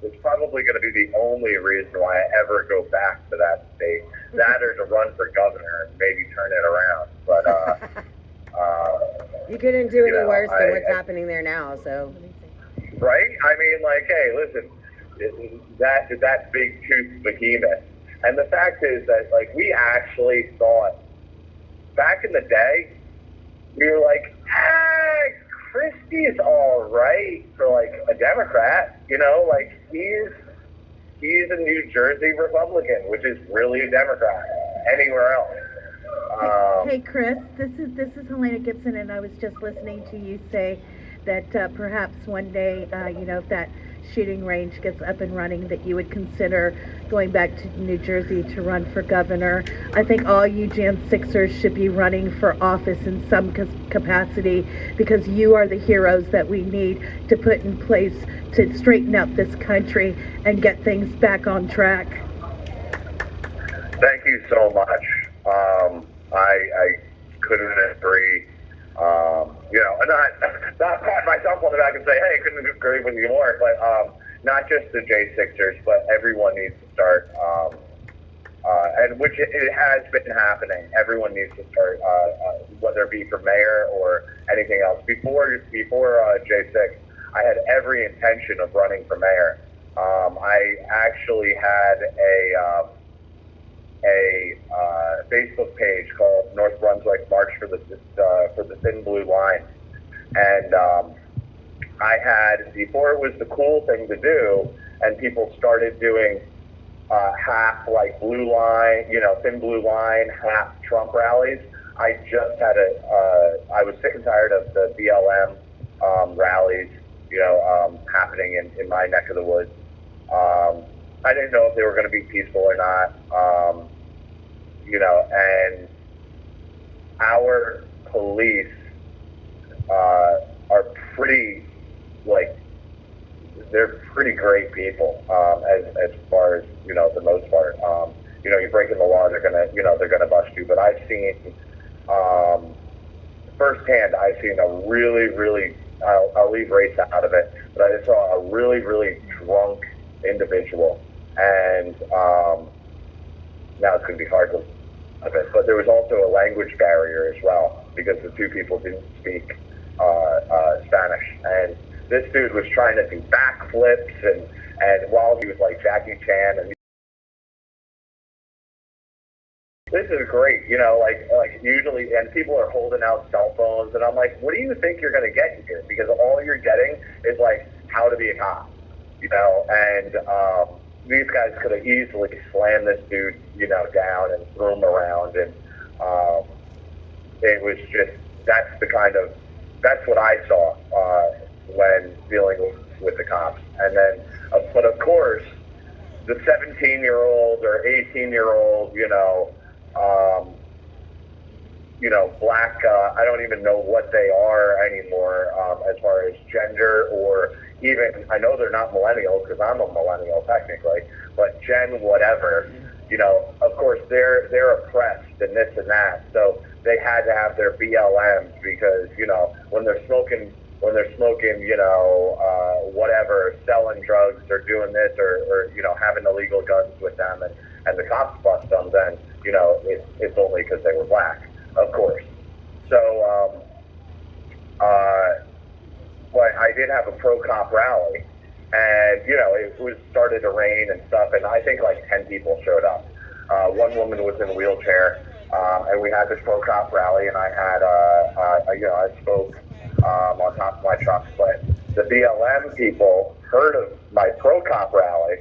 it's probably going to be the only reason why I ever go back to that state. That or to run for governor and maybe turn it around. But you couldn't do any worse than what's happening there now. So, right? I mean, like, hey, listen, that big tooth behemoth. And the fact is that, like, we actually thought back in the day, we were like, Christie's all right for like a Democrat, you know, like he's a New Jersey Republican, which is really a Democrat anywhere else. Hey Chris, this is Helena Gibson, and I was just listening to you say that perhaps one day, you know, if that shooting range gets up and running, that you would consider going back to New Jersey to run for governor. I think all you Jan 6ers should be running for office in some capacity, because you are the heroes that we need to put in place to straighten up this country and get things back on track. Thank you so much. I couldn't agree. You know, not pat myself on the back and say, hey, I couldn't agree with you more, but not just the J6ers, but everyone needs to start, and which it has been happening. Everyone needs to start, whether it be for mayor or anything else. Before J6, I had every intention of running for mayor. I actually had a Facebook page called North Brunswick March for the Thin Blue Line, and I had, before it was the cool thing to do, and people started doing half like blue line, you know, thin blue line, half Trump rallies. I just had I was sick and tired of the BLM rallies, you know, happening in my neck of the woods. I didn't know if they were going to be peaceful or not. You know, and our police are pretty, like, they're pretty great people, as far as, you know, the most part. You know, you're breaking the law, they're gonna bust you. But I've seen, firsthand, I've seen a really, I'll leave race out of it, but I just saw a really drunk individual, and now it's gonna be hard to of it, but there was also a language barrier as well, because the two people didn't speak Spanish, and this dude was trying to do backflips, and while he was like Jackie Chan, and this is great, you know, like usually, and people are holding out cell phones, and I'm like, what do you think you're going to get here? Because all you're getting is like how to be a cop, you know, and these guys could have easily slammed this dude, you know, down and threw him around, and it was just, that's what I saw when dealing with the cops. And then, but of course, the 17-year-old or 18-year-old, black, I don't even know what they are anymore, as far as gender, or even, I know they're not millennials, because I'm a millennial technically, but Gen whatever, you know, of course they're oppressed and this and that, so they had to have their BLMs, because, you know, when they're smoking, you know, whatever, selling drugs or doing this, or you know, having illegal guns with them, and the cops bust them, then, you know, it's only because they were black, of course. So did have a pro-cop rally, and, you know, it was started to rain and stuff, and I think like 10 people showed up. One woman was in a wheelchair, and we had this pro-cop rally, and I had, you know, I spoke on top of my truck, but the BLM people heard of my pro-cop rally,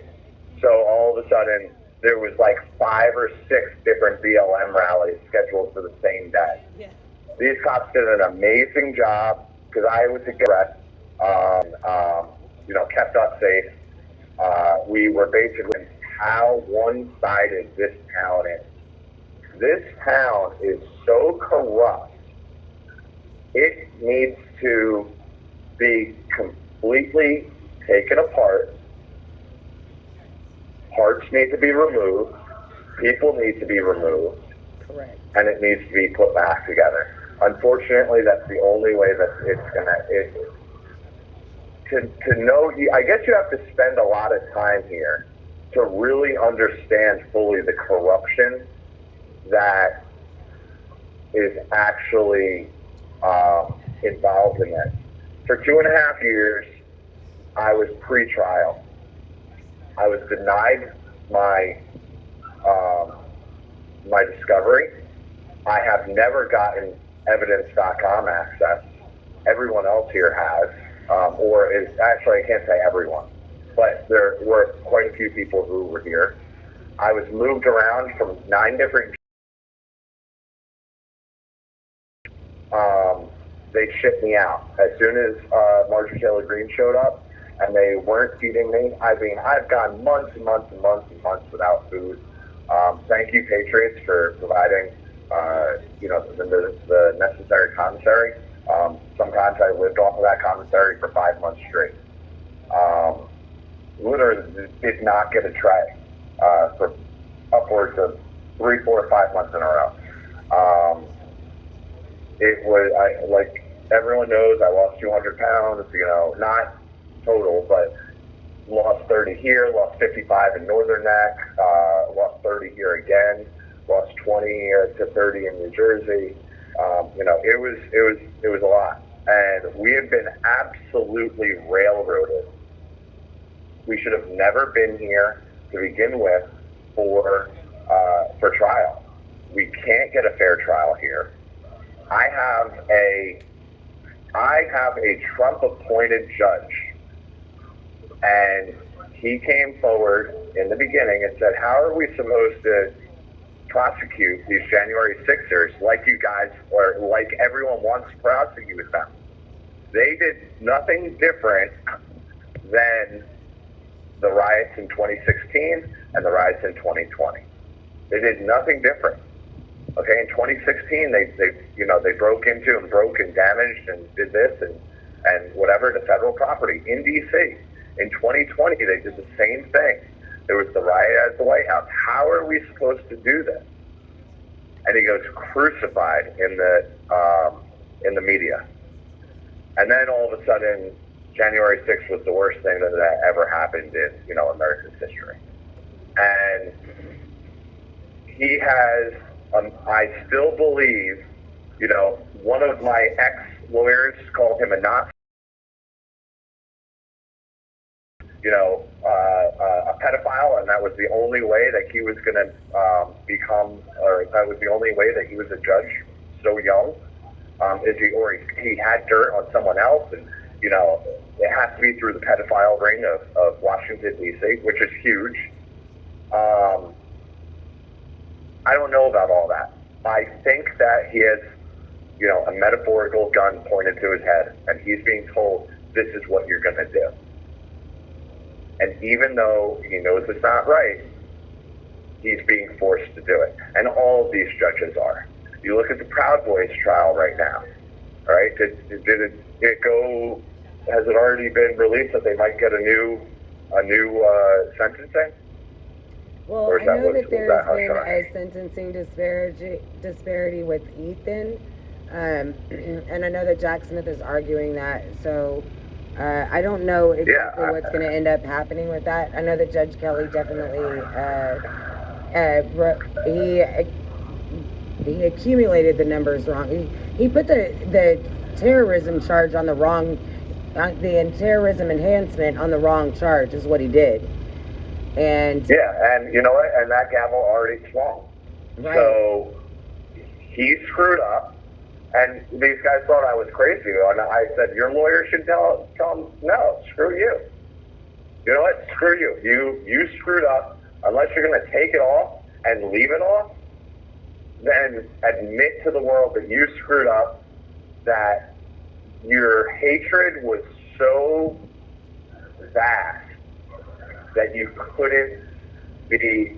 so all of a sudden there was like 5 or 6 different BLM rallies scheduled for the same day. Yeah. These cops did an amazing job because I was a guest, you know, kept us safe. We were basically how one-sided this town is. This town is so corrupt. It needs to be completely taken apart. Parts need to be removed. People need to be removed. Correct. And it needs to be put back together. Unfortunately, that's the only way that it's gonna. To know, I guess you have to spend a lot of time here to really understand fully the corruption that is actually involved in this. For 2.5 years, I was pre-trial. I was denied my my discovery. I have never gotten evidence.com access. Everyone else here has, or is actually, I can't say everyone, but there were quite a few people who were here. I was moved around from 9 different. They shipped me out as soon as Marjorie Taylor Greene showed up, and they weren't feeding me. I mean, I've gone months and months and months and months without food. Thank you, Patriots, for providing, you know, the necessary commissary. Sometimes I lived off of that commissary for 5 months straight. Literally did not get a tray for upwards of 3, 4, 5 months in a row. It was, like everyone knows, I lost 200 pounds, you know, not total, but lost 30 here, lost 55 in Northern Neck, lost 30 here again, lost 20 to 30 in New Jersey. You know, it was a lot, and we have been absolutely railroaded. We should have never been here to begin with for trial. We can't get a fair trial here. I have a Trump-appointed judge, and he came forward in the beginning and said, how are we supposed to prosecute these January 6ers like you guys, or like everyone wants to prosecute them? They did nothing different than the riots in 2016 and the riots in 2020. They did nothing different. Okay, in 2016, they broke into and broke and damaged and did this and whatever to federal property in D.C. In 2020, they did the same thing. There was the riot at the White House. How are we supposed to do this? And he goes crucified in the media. And then all of a sudden, January 6th was the worst thing that ever happened in, you know, America's history. And he has, I still believe, you know, one of my ex-lawyers called him a Nazi, you know, a pedophile, and that was the only way that he was going to become, or that was the only way that he was a judge so young. He had dirt on someone else, and, you know, it has to be through the pedophile ring of Washington, D.C., which is huge. I don't know about all that. I think that he has, you know, a metaphorical gun pointed to his head, and he's being told, this is what you're going to do. And even though he knows it's not right, he's being forced to do it. And all of these judges are. You look at the Proud Boys trial right now, all right? Did it go, has it already been released that they might get a new sentencing? Well, I know that there's been a sentencing disparity with Ethan, and I know that Jack Smith is arguing that, so I don't know exactly what's going to end up happening with that. I know that Judge Kelly definitely, he accumulated the numbers wrong. He put the terrorism charge on the wrong the terrorism enhancement on the wrong charge is what he did. And yeah, and you know what? And that gavel already swung. right. So he screwed up, and these guys thought I was crazy. And I said, your lawyer should tell him, no, screw you. You know what? Screw you. You screwed up. Unless you're going to take it off and leave it off, then admit to the world that you screwed up, that your hatred was so vast that you couldn't be,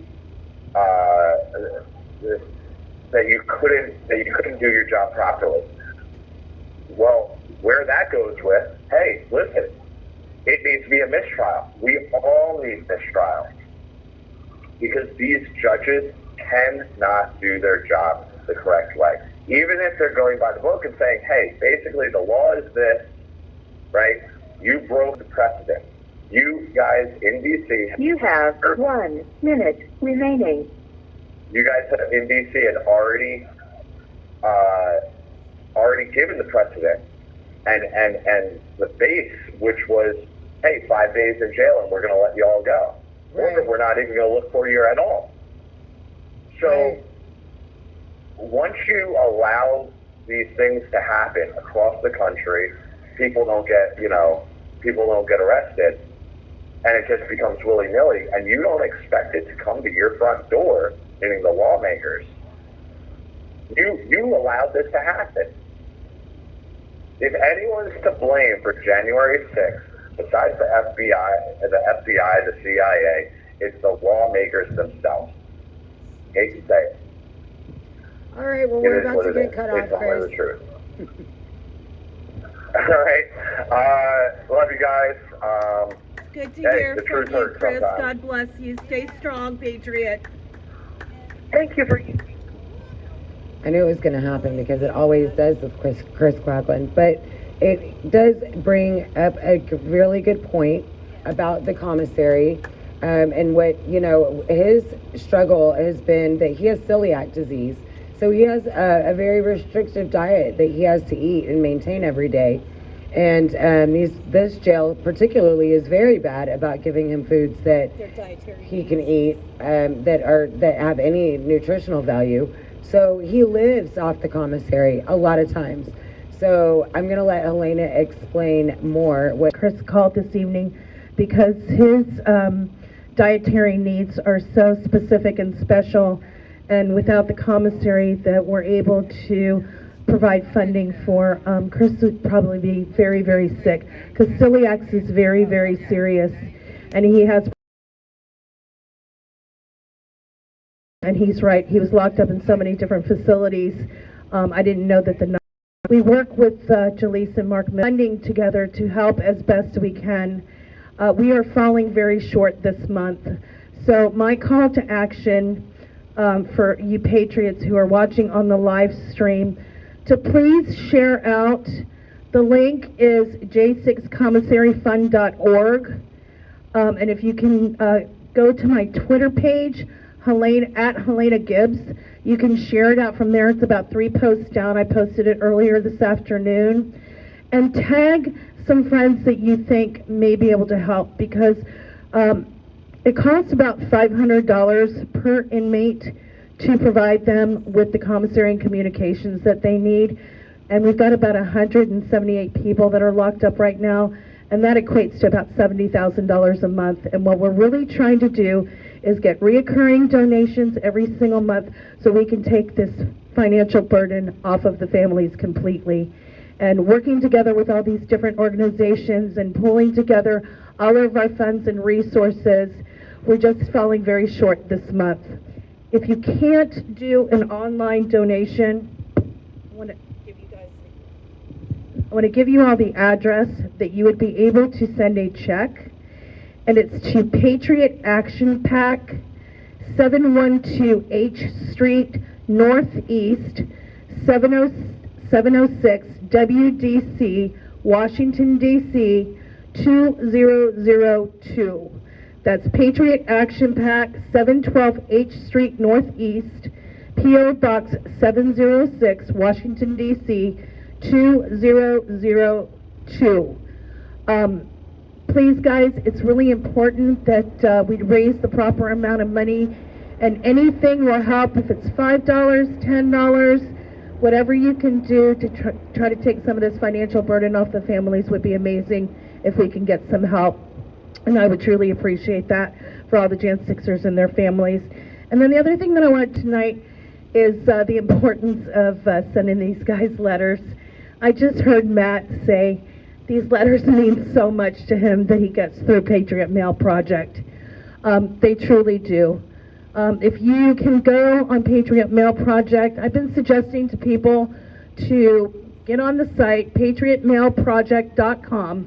that you couldn't do your job properly. Well, where that goes with, hey, listen, it needs to be a mistrial. We all need mistrials, because these judges cannot do their job the correct way. Even if they're going by the book and saying, hey, basically the law is this, right? You broke the precedent. You guys in DC... You have 1 minute remaining. You guys in DC had already given the precedent and the base, which was, hey, 5 days in jail and we're going to let you all go. Right. Or we're not even going to look for you at all. So Right. once you allow these things to happen across the country, people don't get arrested, and it just becomes willy-nilly, and you don't expect it to come to your front door, meaning the lawmakers. You allowed this to happen. If anyone's to blame for January 6th, besides the FBI, the CIA, it's the lawmakers themselves. Hate to say it. All right, well, It we're is about what to it get is. cut It's off, only the Chris. truth. All right. Love you guys. Good to Hey, hear the from truth you, hurts Chris. sometimes. God bless you. Stay strong, Patriot. Thank you for you. I knew it was going to happen because it always does with Chris Crocklin. But it does bring up a really good point about the commissary, and what, his struggle has been that he has celiac disease. So he has a very restrictive diet that he has to eat and maintain every day. And this jail particularly is very bad about giving him foods that he can eat that have any nutritional value. So he lives off the commissary a lot of times. So I'm going to let Helena explain more what Chris called this evening because his dietary needs are so specific and special, and without the commissary that we're able to provide funding for, Chris would probably be very, very sick, because celiac is very, very serious, and he's right, he was locked up in so many different facilities. I didn't know that we work with Jaleesa and Mark funding together to help as best we can. We are falling very short this month. So my call to action for you patriots who are watching on the live stream, to please share out. The link is j6commissaryfund.org. And if you can go to my Twitter page, Helena Gibbs, you can share it out from there. It's about 3 posts down. I posted it earlier this afternoon. And tag some friends that you think may be able to help, because it costs about $500 per inmate to provide them with the commissary and communications that they need. And we've got about 178 people that are locked up right now, and that equates to about $70,000 a month. And what we're really trying to do is get reoccurring donations every single month so we can take this financial burden off of the families completely. And working together with all these different organizations and pulling together all of our funds and resources, we're just falling very short this month. If you can't do an online donation, I want to give you all the address that you would be able to send a check, and it's to Patriot Action PAC, 712 H Street Northeast, 706 WDC, Washington, D.C., 2002. That's Patriot Action PAC, 712 H Street Northeast, P.O. Box 706, Washington, D.C., 2002. Please, guys, it's really important that we raise the proper amount of money, and anything will help. If it's $5, $10, whatever you can do to try to take some of this financial burden off the families would be amazing if we can get some help. And I would truly appreciate that for all the Jan 6ers and their families. And then the other thing that I want tonight is the importance of sending these guys letters. I just heard Matt say these letters mean so much to him that he gets through Patriot Mail Project. They truly do. If you can go on Patriot Mail Project, I've been suggesting to people to get on the site, patriotmailproject.com.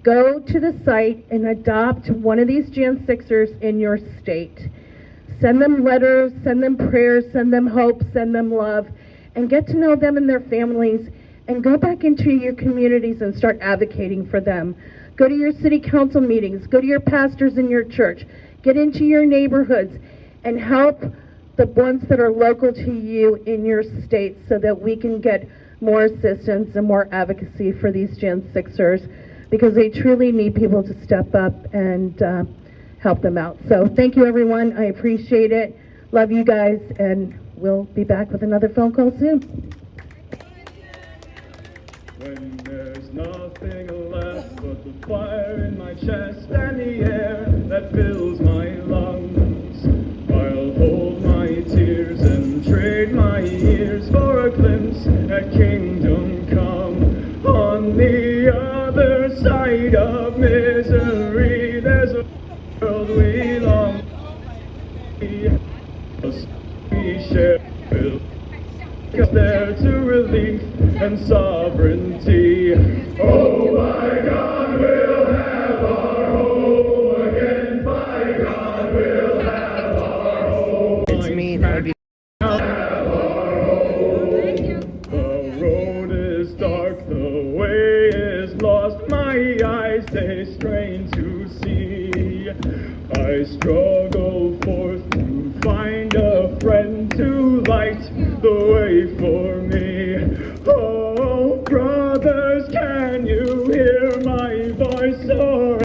Go to the site and adopt one of these Jan 6ers in your state. Send them letters, send them prayers, send them hope, send them love, and get to know them and their families, and go back into your communities and start advocating for them. Go to your city council meetings, go to your pastors in your church, get into your neighborhoods, and help the ones that are local to you in your state so that we can get more assistance and more advocacy for these Jan 6ers, because they truly need people to step up and help them out. So thank you, everyone. I appreciate it. Love you guys, and we'll be back with another phone call soon. When there's nothing left but the fire in my chest and the air that fills my lungs, I'll hold my tears and trade my years for a glimpse at kingdom come. On the other side of misery, there's a world we long to we share will take us there to relief and sovereignty. Oh, by God, we'll have our home again. By God, we'll have our home. It's me, that would be. The road is dark, the way is lost. My eyes, they strain to see. I struggle forth to find a friend to light the way for me. Oh, brothers, can you hear my voice? Or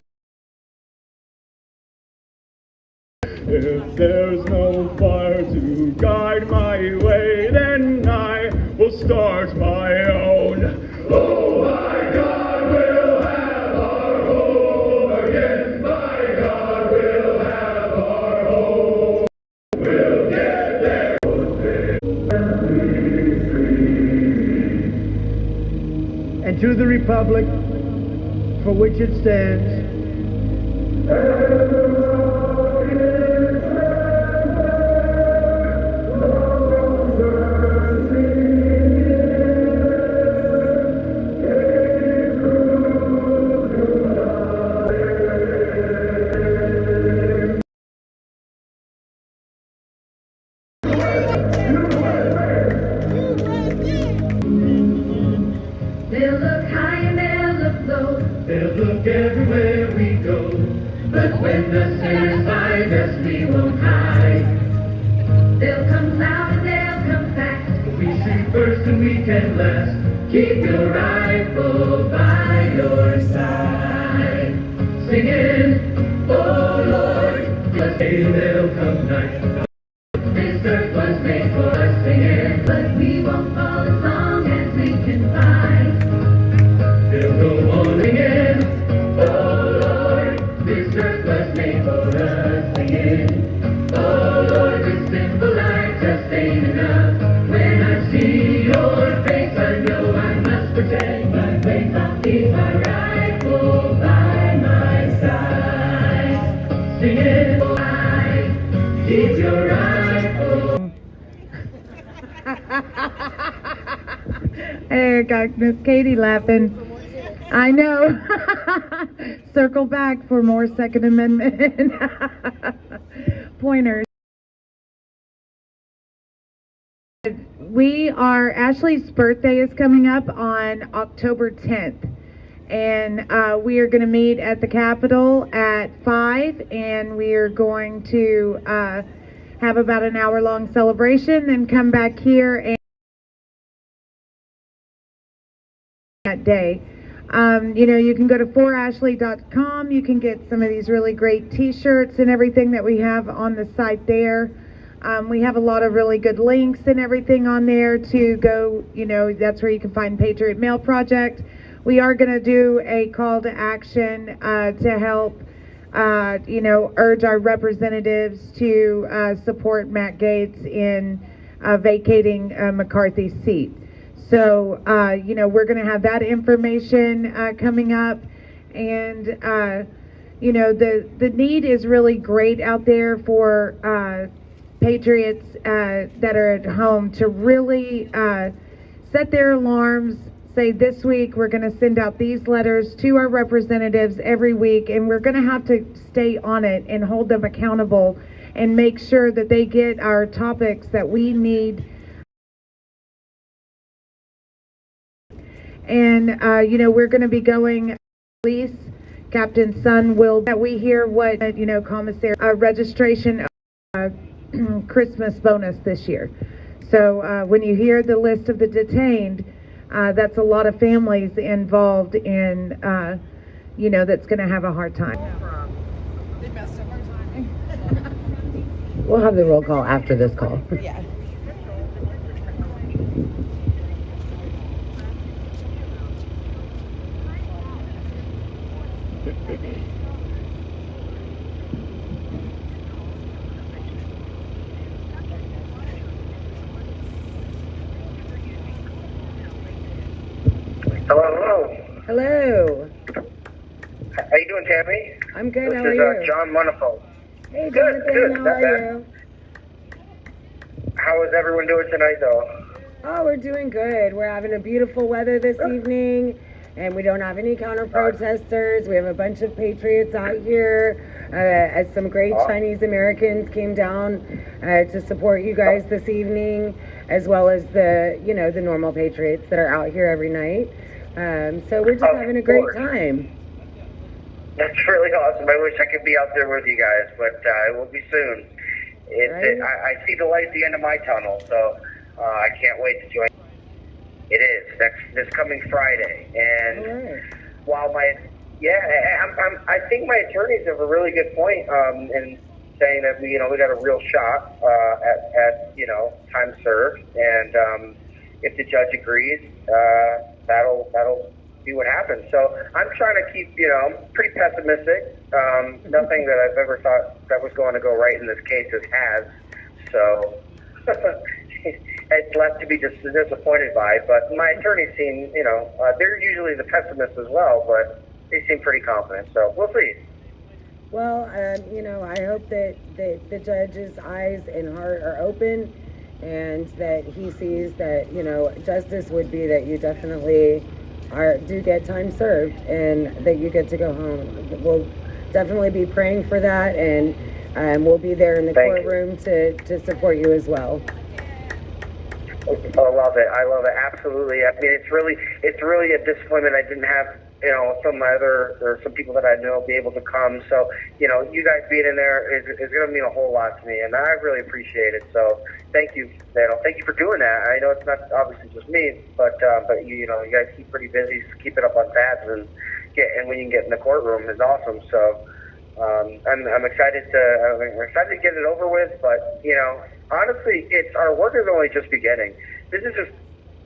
if there's no fire to guide my way, then I will start my own. Oh, my God, we'll have our home again. My God, we'll have our home. We'll get there. And to the republic for which it stands, They'll look high and they'll look low. They'll look everywhere we go. But when the sinners find us, we won't hide. They'll come loud and they'll come fast. We shoot first and we can last. Keep your rifle by your side. Singing, oh Lord, just Day they'll come night. this earth was made for us singing. But we won't fall as long as we can fight. They'll go on Singing, oh Lord, this earth was made for us singing. Oh Lord, this simple life just ain't enough. When I see your face, I know I must protect my faith. I'll keep my rifle by my side. Singing, oh, I keep your rifle. Hey, I got Miss Katie laughing. I know. Circle back for more Second Amendment pointers. Ashley's birthday is coming up on October 10th. And we are going to meet at the Capitol at 5, and we are going to have about an hour-long celebration and come back here and that day. You can go to forashley.com. You can get some of these really great t-shirts and everything that we have on the site there. We have a lot of really good links and everything on there to go, that's where you can find Patriot Mail Project. We are going to do a call to action to help, urge our representatives to support Matt Gaetz in vacating McCarthy's seat. So, we're going to have that information coming up. And, the need is really great out there for patriots that are at home to really set their alarms, say this week we're going to send out these letters to our representatives every week, and we're going to have to stay on it and hold them accountable and make sure that they get our topics that we need. And, we're going to be going, police, Captain Sun will, that we hear what, commissary registration Christmas bonus this year. So when you hear the list of the detained, that's a lot of families involved in, that's going to have a hard time. They messed up our timing. We'll have the roll call after this call. Yeah. Hello. Hello. How you doing, Tammy? I'm good. How are This you? is John Monifo. Hey, Good, Jonathan. good. How are you? How is everyone doing tonight, though? Oh, we're doing good. We're having a beautiful weather this evening, and we don't have any counter protesters. We have a bunch of patriots out here. As some great Chinese Americans came down to support you guys this evening, as well as the normal patriots that are out here every night. So we're just having a great time. That's really awesome. I wish I could be out there with you guys, but it will be soon. I see the light at the end of my tunnel, so I can't wait to join. It is this coming Friday, and while I think my attorneys have a really good point in saying that we got a real shot at time served, and if the judge agrees, that'll be what happens. So I'm trying to keep pretty pessimistic. Nothing that I've ever thought that was going to go right in this case has. So it's left to be just disappointed by. But my attorneys seem they're usually the pessimists as well, but they seem pretty confident. So we'll see. Well, I hope that the judge's eyes and heart are open, and that he sees that, justice would be that you definitely do get time served and that you get to go home. We'll definitely be praying for that, and we'll be there in the courtroom to support you as well. I love it. Absolutely. I mean, it's really a disappointment I didn't have, some people that I know be able to come. So, you guys being in there is going to mean a whole lot to me, and I really appreciate it. So, thank you, Daniel. Thank you for doing that. I know it's not obviously just me, but you guys keep pretty busy, keep it up on tabs, and when you can get in the courtroom is awesome. So, I'm excited to get it over with. But honestly, our work is only just beginning. This is just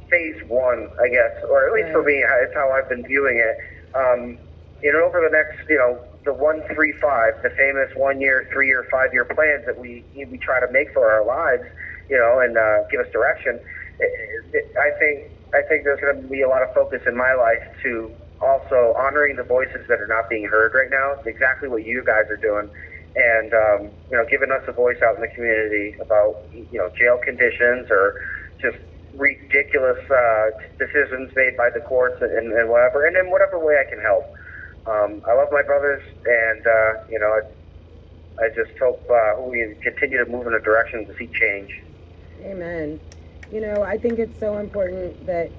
phase one, I guess, or at least for me, it's how I've been viewing it. Over the next, the 1-3-5, the famous 1 year, 3 year, 5 year plans that we try to make for our lives, and give us direction. I think there's going to be a lot of focus in my life to also honoring the voices that are not being heard right now. It's exactly what you guys are doing, and giving us a voice out in the community about jail conditions or just ridiculous decisions made by the courts and whatever, and in whatever way I can help. I love my brothers, and I just hope we continue to move in a direction to see change. Amen. I think it's so important that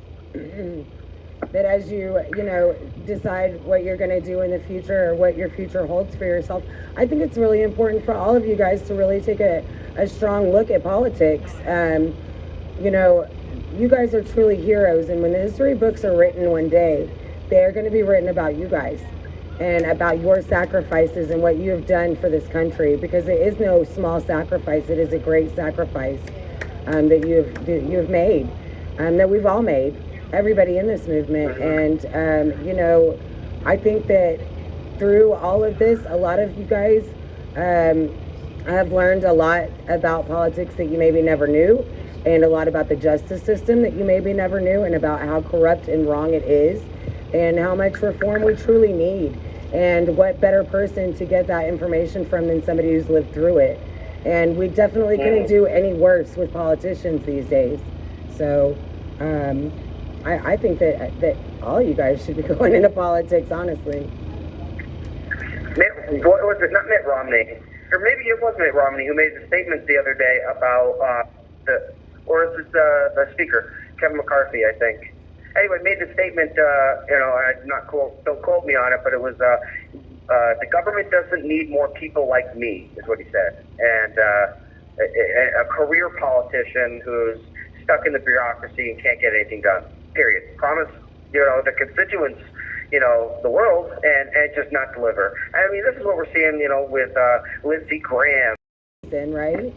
that as you decide what you're going to do in the future or what your future holds for yourself, I think it's really important for all of you guys to really take a strong look at politics. You guys are truly heroes, and when the history books are written one day, they're going to be written about you guys and about your sacrifices and what you have done for this country, because it is no small sacrifice. It is a great sacrifice that you have made, that we've all made, everybody in this movement. And, you know, I think that through all of this, a lot of you guys have learned a lot about politics that you maybe never knew, and a lot about the justice system that you maybe never knew, and about how corrupt and wrong it is, and how much reform we truly need. And what better person to get that information from than somebody who's lived through it. And we definitely couldn't do any worse with politicians these days. So I think that all you guys should be going into politics, honestly. What was it? Not Mitt Romney, or maybe it was Mitt Romney who made the statement the other day about or is it the speaker, Kevin McCarthy, I think. Anyway, made the statement. Don't quote me on it, but it was the government doesn't need more people like me, is what he said, and a career politician who's stuck in the bureaucracy and can't get anything done. Period. Promise, the constituents, the world, and just not deliver. I mean, this is what we're seeing, with Lindsey Graham. Right?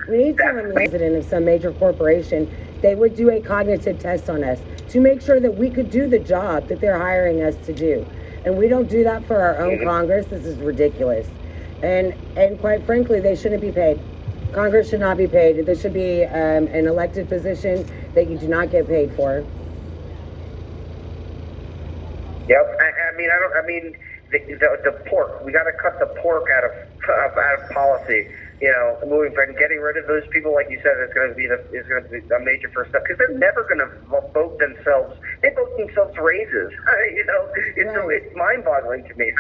We need someone president of some major corporation. They would do a cognitive test on us to make sure that we could do the job that they're hiring us to do. And we don't do that for our own Congress. This is ridiculous. And quite frankly, they shouldn't be paid. Congress should not be paid. This should be an elected position that you do not get paid for. Yep. I mean, the pork. We got to cut the pork out of policy. Moving forward and getting rid of those people, like you said, is going to be a major first step, because they're never going to vote themselves. They vote themselves raises. It's mind-boggling to me.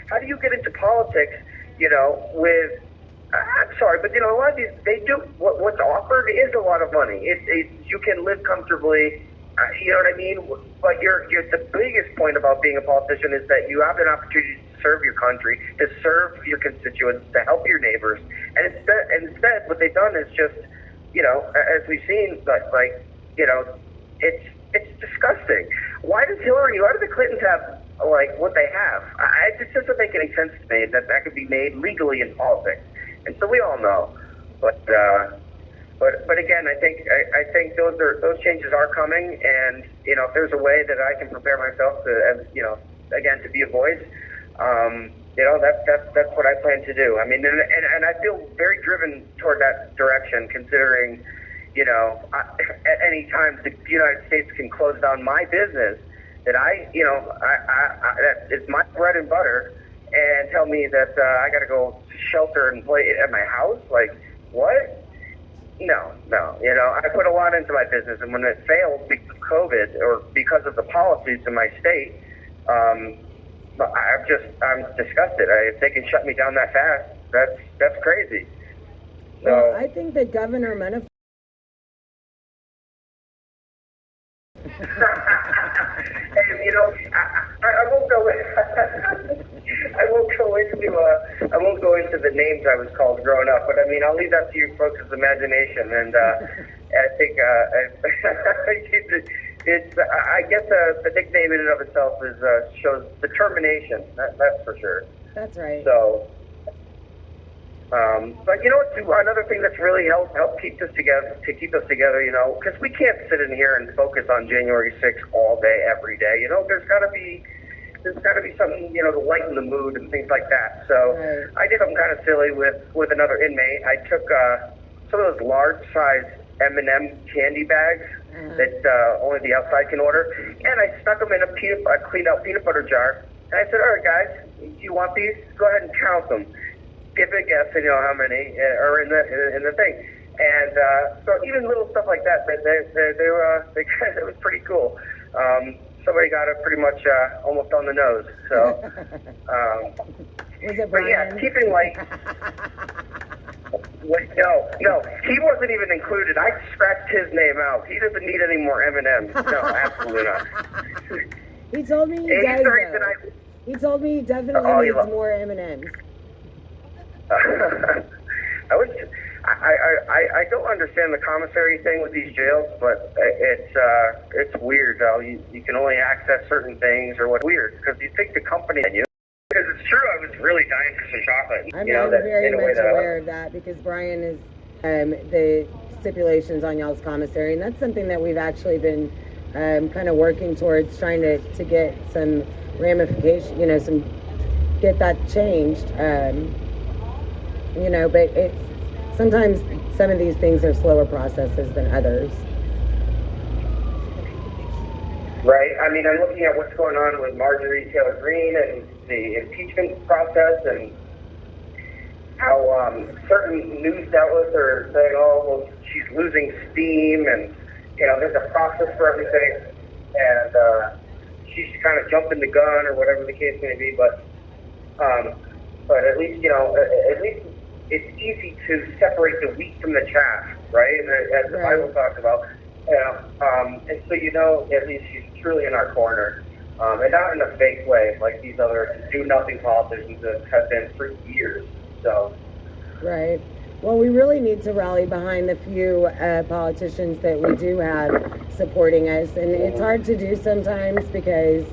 How do you get into politics? With I'm sorry, but a lot of these, they do what's offered is a lot of money. You can live comfortably. You know what I mean? But the biggest point about being a politician is that you have an opportunity to serve your country, to serve your constituents, to help your neighbors. And instead, what they've done is just, as we've seen, it's disgusting. Why does the Clintons have what they have? It just doesn't make any sense to me that could be made legally in politics. And so we all know, but again, I think those changes are coming, and if there's a way that I can prepare myself to, again, to be a voice, that's what I plan to do. I mean, and I feel very driven toward that direction, considering, at any time the United States can close down my business that that is my bread and butter, and tell me that I got to go shelter and play at my house. Like, what? No. I put a lot into my business, and when it failed because of COVID or because of the policies in my state, I'm disgusted. If they can shut me down that fast, that's crazy. So, well, I think that Governor Manafort. I won't go into the names I was called growing up, but I mean, I'll leave that to you folks' imagination. And I think I guess the nickname in and of itself shows determination. That's for sure. That's right. So, but you know what? Another thing that's really helped keep us together, because we can't sit in here and focus on January 6th all day, every day. There's got to be something, to lighten the mood and things like that. So right. I did something kind of silly with another inmate. I took some of those large-size M&M candy bags that only the outside can order, and I stuck them in a cleaned-out peanut butter jar. And I said, all right, guys, do you want these? Go ahead and count them. Give it a guess, how many are in the thing. And so even little stuff like that, it was pretty cool. Somebody got it pretty much almost on the nose. So, was it Brian? But yeah, keeping light. No, he wasn't even included. I scratched his name out. He doesn't need any more M&Ms. No, absolutely not. He told me he does. He told me he definitely needs more M&Ms. I don't understand the commissary thing with these jails, but it's weird how you can only access certain things or what's weird because you think the company and you. Because it's true, I was really dying for some chocolate. I'm that, very in a way much that aware of that because Brian is the stipulations on y'all's commissary, and that's something that we've actually been kind of working towards trying to get some ramification, get that changed. But sometimes some of these things are slower processes than others. Right. I mean, I'm looking at what's going on with Marjorie Taylor Greene and the impeachment process and how certain news outlets are saying, oh, well, she's losing steam and, there's a process for everything. And she's kind of jumping the gun or whatever the case may be. But at least, at least it's easy to separate the wheat from the chaff, right? As the Bible talks about. And so at least she's truly in our corner, and not in a fake way like these other do-nothing politicians that have been for years. So. Right. Well, we really need to rally behind the few politicians that we do have supporting us, and it's hard to do sometimes because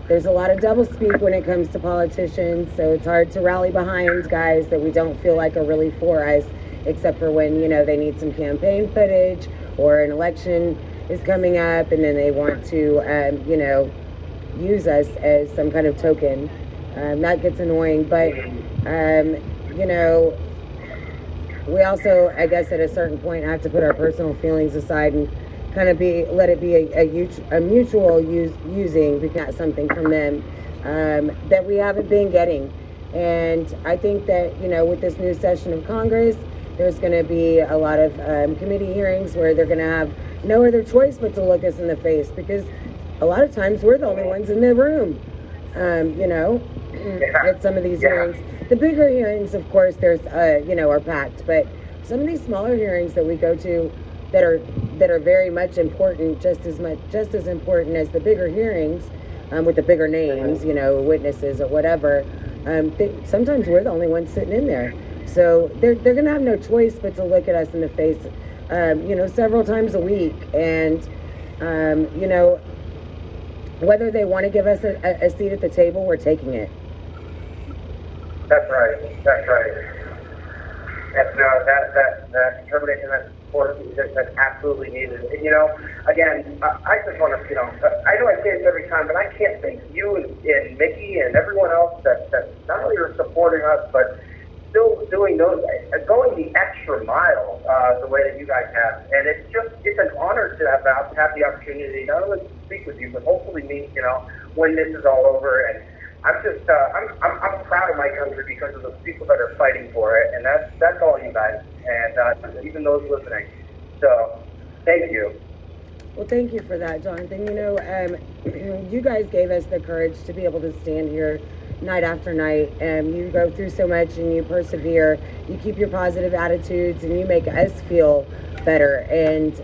there's a lot of doublespeak when it comes to politicians, so it's hard to rally behind guys that we don't feel like are really for us, except for when, they need some campaign footage or an election is coming up and then they want to, use us as some kind of token. That gets annoying, but, we also, I guess, at a certain point have to put our personal feelings aside and kind of let it be a mutual using, because something from them that we haven't been getting. And I think that, with this new session of Congress, there's going to be a lot of committee hearings where they're going to have no other choice but to look us in the face, because a lot of times we're the only ones in the room, at some of these hearings. The bigger hearings, of course, there's, are packed, but some of these smaller hearings that we go to that are very much important, just as important as the bigger hearings, with the bigger names, witnesses or whatever, sometimes we're the only ones sitting in there. So they're going to have no choice but to look at us in the face, several times a week. And, whether they want to give us a seat at the table, we're taking it. That's right. That's that determination, that support that's absolutely needed. And, again, I just want to, I know I say this every time, but I can't thank you and Mickey and everyone else that not only are supporting us, but still going the extra mile the way that you guys have. And it's an honor to have the opportunity not only to speak with you, but hopefully meet, when this is all over. And I'm just, I'm proud of my country because of the people that are fighting for it, and that's all you guys, and even those listening. So, thank you. Well, thank you for that, Jonathan. You guys gave us the courage to be able to stand here night after night, and you go through so much, and you persevere. You keep your positive attitudes, and you make us feel better. And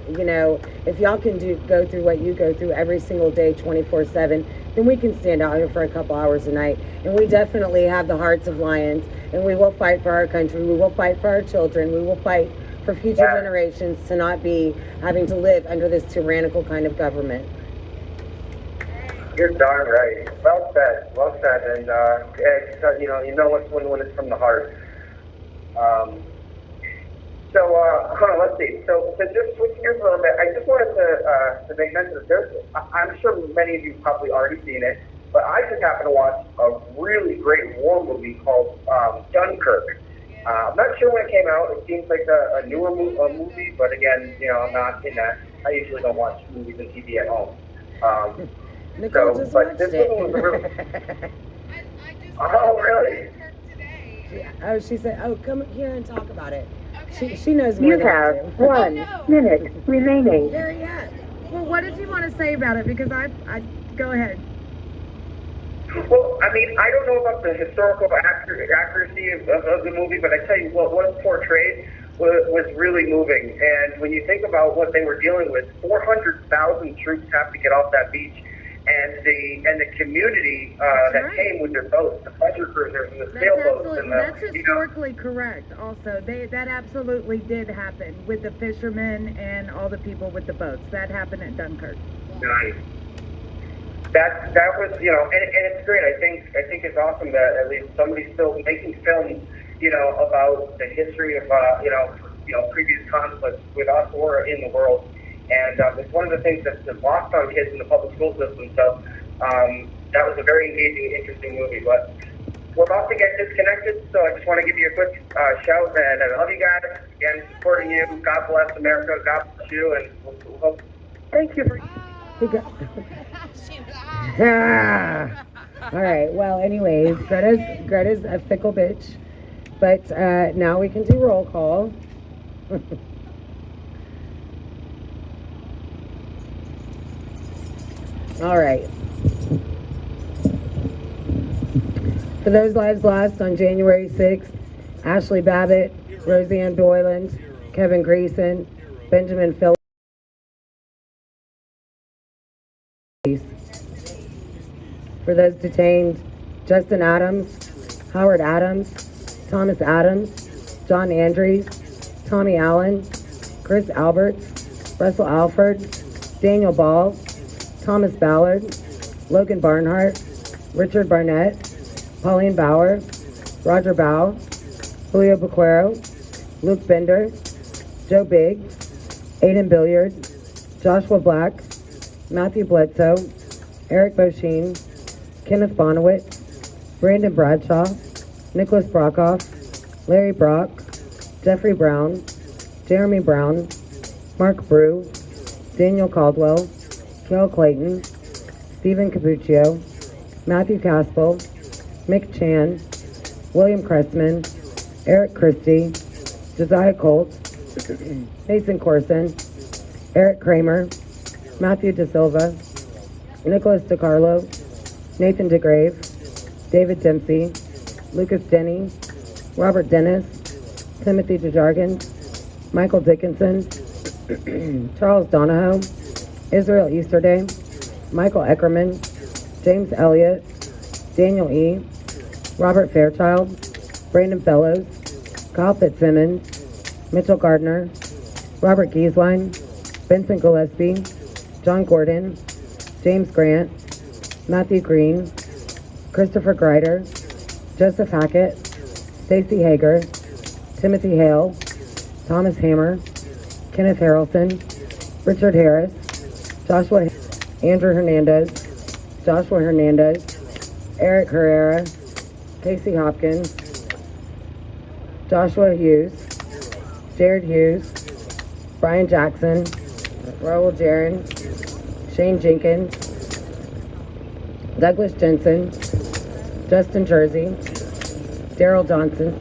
if y'all can go through what you go through every single day, 24/7. then we can stand out here for a couple hours a night. And we definitely have the hearts of lions, and we will fight for our country. We will fight for our children. We will fight for future generations to not be having to live under this tyrannical kind of government. You're darn right. Well said. And when it's from the heart. Let's see. So just switch gears a little bit, I just wanted to make mention of this. I'm sure many of you probably already seen it, but I just happened to watch a really great war movie called Dunkirk. I'm not sure when it came out. It seems like a newer movie, but again, I'm not in that. I usually don't watch movies and TV at home. Nicole just watched this it. one was really. Oh, really? Oh, she said, "Oh, come here and talk about it." She knows more You than I have do. 1 minute remaining. Hurry up. Well, what did you want to say about it? Because I go ahead. Well, I mean, I don't know about the historical accuracy of the movie, but I tell you what was portrayed was really moving. And when you think about what they were dealing with, 400,000 troops have to get off that beach. and the community that right. came with their boats, the pleasure cruisers and the That's sailboats absolutely, and the that's historically correct also. That absolutely did happen with the fishermen and all the people with the boats. That happened at Dunkirk. Nice. That was, and it's great. I think it's awesome that at least somebody's still making films, about the history of previous conflicts with us or in the world. And it's one of the things that's lost on kids in the public school system. So that was a very engaging, interesting movie. But we're about to get disconnected, so I just want to give you a quick shout and I love you guys. Again, supporting you. God bless America. God bless you, and we'll hope. Thank you for. All right. Well, anyways, Greta's a fickle bitch, but now we can do roll call. All right. For those lives lost on January 6th, Ashley Babbitt, Roseanne Boyland, Kevin Greason, Benjamin Phillips. For those detained, Justin Adams, Howard Adams, Thomas Adams, John Andrews, Tommy Allen, Chris Alberts, Russell Alford, Daniel Ball, Thomas Ballard, Logan Barnhart, Richard Barnett, Pauline Bauer, Roger Bow, Julio Bequero, Luke Bender, Joe Bigg, Aiden Billiard, Joshua Black, Matthew Bledsoe, Eric Bosheen, Kenneth Bonowitz, Brandon Bradshaw, Nicholas Brockhoff, Larry Brock, Jeffrey Brown, Jeremy Brown, Mark Brew, Daniel Caldwell, Kel Clayton, Stephen Capuccio, Matthew Caspel, Mick Chan, William Cressman, Eric Christie, Josiah Colt, Mason Corson, Eric Kramer, Matthew De Silva, Nicholas DiCarlo, Nathan DeGrave, David Dempsey, Lucas Denny, Robert Dennis, Timothy DeJargan, Michael Dickinson, Charles Donahoe, Israel Easterday, Michael Eckerman, James Elliott, Daniel E., Robert Fairchild, Brandon Fellows, Kyle Fitzsimmons, Mitchell Gardner, Robert Gieswein, Vincent Gillespie, John Gordon, James Grant, Matthew Green, Christopher Greider, Joseph Hackett, Stacey Hager, Timothy Hale, Thomas Hammer, Kenneth Harrelson, Richard Harris, Joshua, Andrew Hernandez, Joshua Hernandez, Eric Herrera, Casey Hopkins, Joshua Hughes, Jared Hughes, Brian Jackson, Raul Jaron, Shane Jenkins, Douglas Jensen, Justin Jersey, Daryl Johnson,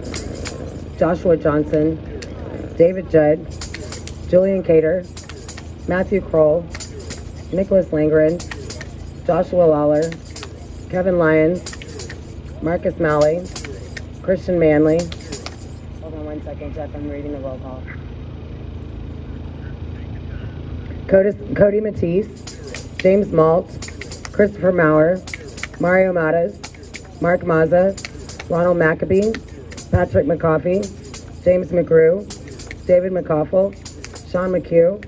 Joshua Johnson, David Judd, Julian Cater, Matthew Kroll, Nicholas Langren, Joshua Lawler, Kevin Lyons, Marcus Malley, Christian Manley. Hold on one second, Jeff, I'm reading the roll call. Cody Matisse, James Malt, Christopher Maurer, Mario Matas, Mark Mazza, Ronald Maccabee, Patrick McCoffey, James McGrew, David McCoffel, Sean McHugh,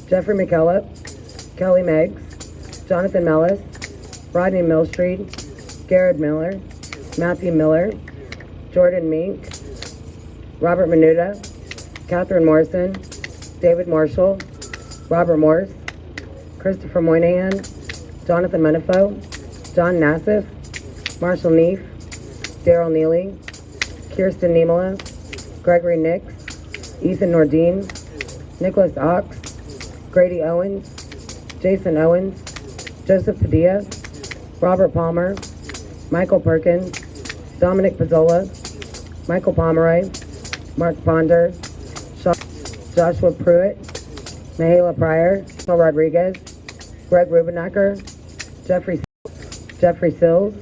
Jeffrey McKellop, Kelly Meggs, Jonathan Mellis, Rodney Millstreet, Garrett Miller, Matthew Miller, Jordan Mink, Robert Menuda, Catherine Morrison, David Marshall, Robert Morse, Christopher Moynihan, Jonathan Munifo, John Nassif, Marshall Neef, Daryl Neely, Kirsten Niemela, Gregory Nix, Ethan Nordine, Nicholas Ox, Grady Owens, Jason Owens, Joseph Padilla, Robert Palmer, Michael Perkins, Dominic Pizzola, Michael Pomeroy, Mark Ponder, Joshua Pruitt, Mahala Pryor, Paul Rodriguez, Greg Rubenacker, Jeffrey Sills,